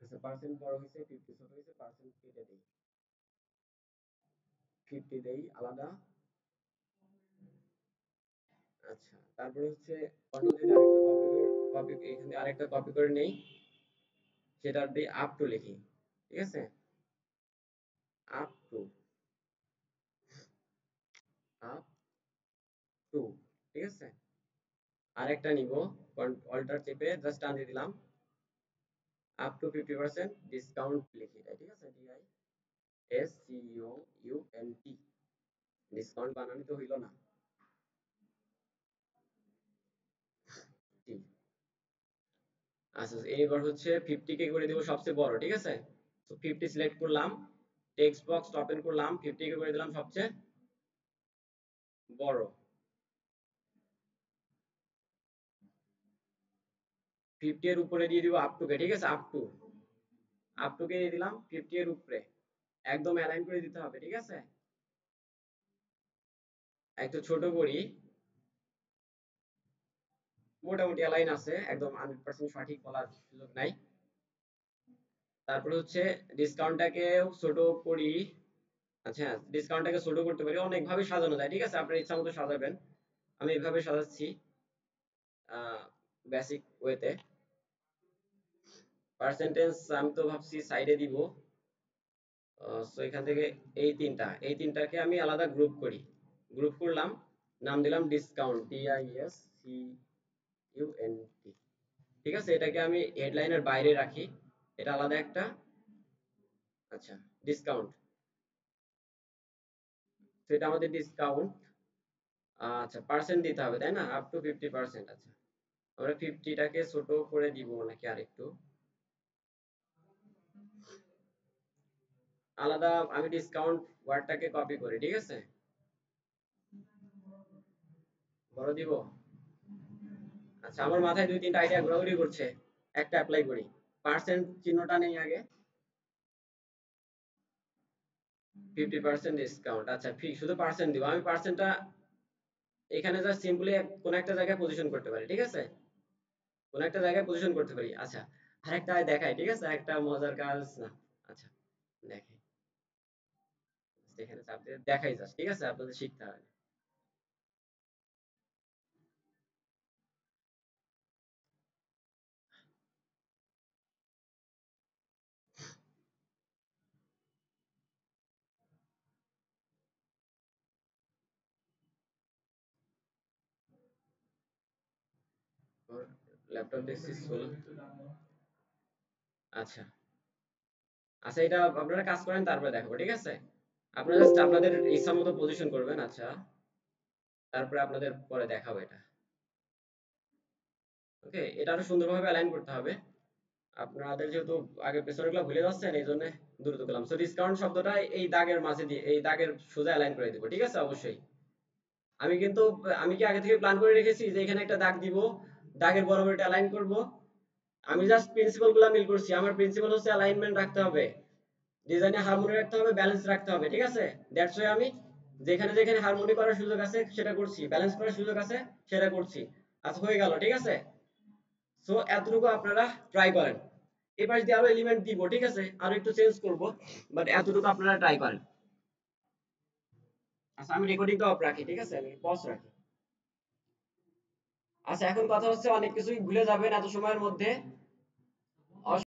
আচ্ছা, পার্সেন্ট বড় হয়েছে, 50 ছোট হয়েছে, পার্সেন্ট কেটে দেই, 50 দেই আলাদা। আচ্ছা, তারপরে হচ্ছে কন্ট্রোল যদি আরেকটা কপি করে, এখানে আরেকটা কপি করে নেই, সেটা দিয়ে আপ টু লিখি, ঠিক আছে? আপ টু, আপ টু, ঠিক আছে? আরেকটা নিব, অল্টার চেপে জাস্ট টান দিয়ে দিলাম, আপ টু 50% ডিসকাউন্ট লিখি এটা, ঠিক আছে? DISCOUNT, ডিসকাউন্ট বানানো তো হইল না। জি। আচ্ছা, এইবার হচ্ছে 50 কে করে দেব সবচেয়ে বড়, ঠিক আছে? তো 50 সিলেক্ট করলাম, টেক্সট বক্স ওপেন করলাম, 50 কে করে দিলাম সবচেয়ে বড়। 50 এর উপরে দিয়ে দিব আপ টু কে, ঠিক আছে? আপ টু কে দিয়ে দিলাম 50 এর উপরে, একদম অ্যালাইন করে দিতে হবে, ঠিক আছে? একটু ছোট করি, মোটামুটি অ্যালাইন আছে, একদম 100% সঠিক বলার সুযোগ নাই। তারপরে হচ্ছে ডিসকাউন্টটাকেও ছোট করি। আচ্ছা, ডিসকাউন্টটাকে ছোট করতে পারি, অনেকভাবে সাজানো যায়, ঠিক আছে? আপনার ইচ্ছা মতো সাজাবেন, আমি এইভাবে সাজাচ্ছি বেসিক ওয়েতে। পার্সেন্টেজ আমি তো ভাবছি সাইডে দিব, সো এখান থেকে এই তিনটাকে আমি আলাদা গ্রুপ করি, গ্রুপ করলাম, নাম দিলাম ডিসকাউন্ট, DISCUNT। ঠিক আছে, এটাকে আমি হেডলাইনের বাইরে রাখি, এটা আলাদা একটা। আচ্ছা, ডিসকাউন্ট, সেটা আমাদের ডিসকাউন্ট। আচ্ছা, পার্সেন্ট দিতে হবে তাই না, আপ টু 50%। আচ্ছা, আমরা 50টাকে ছোট করে দিব নাকি আরেকটু আলাদা, আমি ডিসকাউন্ট ওয়ার্ডটাকে কপি করি, ঠিক আছে, বড় দিব। আচ্ছা, আমার মাথায় দুই তিনটা আইডিয়া ঘোরাঘুরি করছে, একটা অ্যাপ্লাই করি। পার্সেন্ট চিহ্নটা নেই আগে, 50% ডিসকাউন্ট। আচ্ছা, শুধু পার্সেন্ট দিব, আমি পার্সেন্টটা এখানে জাস্ট সিম্পলি কোন একটা জায়গায় পজিশন করতে পারি, ঠিক আছে, কোন একটা জায়গায় পজিশন করতে পারি। আচ্ছা, আরেকটা দেখাই, ঠিক আছে, একটা মজার কাজ না। আচ্ছা, দেখাই, এখানে চাপ দিয়ে দেখাই জাস্ট, ঠিক আছে, আপনাদের শিখতে হবে। ল্যাপটপ দেখছি আচ্ছা, আচ্ছা, এটা আপনারা কাজ করেন, তারপরে দেখাবো, ঠিক আছে, আপনারা জাস্ট আপনাদের ইচ্ছা মতো পজিশন করবেন। আচ্ছা, তারপরে আপনাদের পরে দেখাবো এটা। ওকে, এটা আরো সুন্দরভাবে অ্যালাইন করতে হবে। আপনাদের যেহেতু আগে পেছনেরগুলো ভুলে যাচ্ছেন, এই জন্য দ্রুত করলাম। সো ডিসকাউন্ট শব্দটা এই দাগের মাঝে দিয়ে, এই দাগের সোজা অ্যালাইন করে দিব, ঠিক আছে, অবশ্যই। আমি কিন্তু, আমি কি আগে থেকে প্ল্যান করে রেখেছি যে এখানে একটা দাগ দিব, দাগের বরাবর এটা অ্যালাইন করব? আমি জাস্ট প্রিন্সিপাল গুলা মিল করছি। আমার প্রিন্সিপাল হচ্ছে অ্যালাইনমেন্ট রাখতে হবে, ডিজাইনে হারমোনি রাখতে হবে, ব্যালেন্স রাখতে হবে, ঠিক আছে। দ্যাটস ওয়াই আমি যেখানে যেখানে হারমোনি করার সুযোগ আছে সেটা করছি, ব্যালেন্স করার সুযোগ আছে সেটা করছি। আচ্ছা, হয়ে গেল, ঠিক আছে। সো এতটুকু আপনারা ট্রাই করেন। এবার যদি আরো এলিমেন্ট দিব, ঠিক আছে, আরো একটু চেঞ্জ করব, বাট এতটুকু আপনারা ট্রাই করেন। আচ্ছা, আমি রেকর্ডিংটা অফ রাখি, ঠিক আছে, আমি পজ রাখি। আচ্ছা, এখন কথা হচ্ছে অনেক কিছুই ভুলে যাবেন এত সময়ের মধ্যে।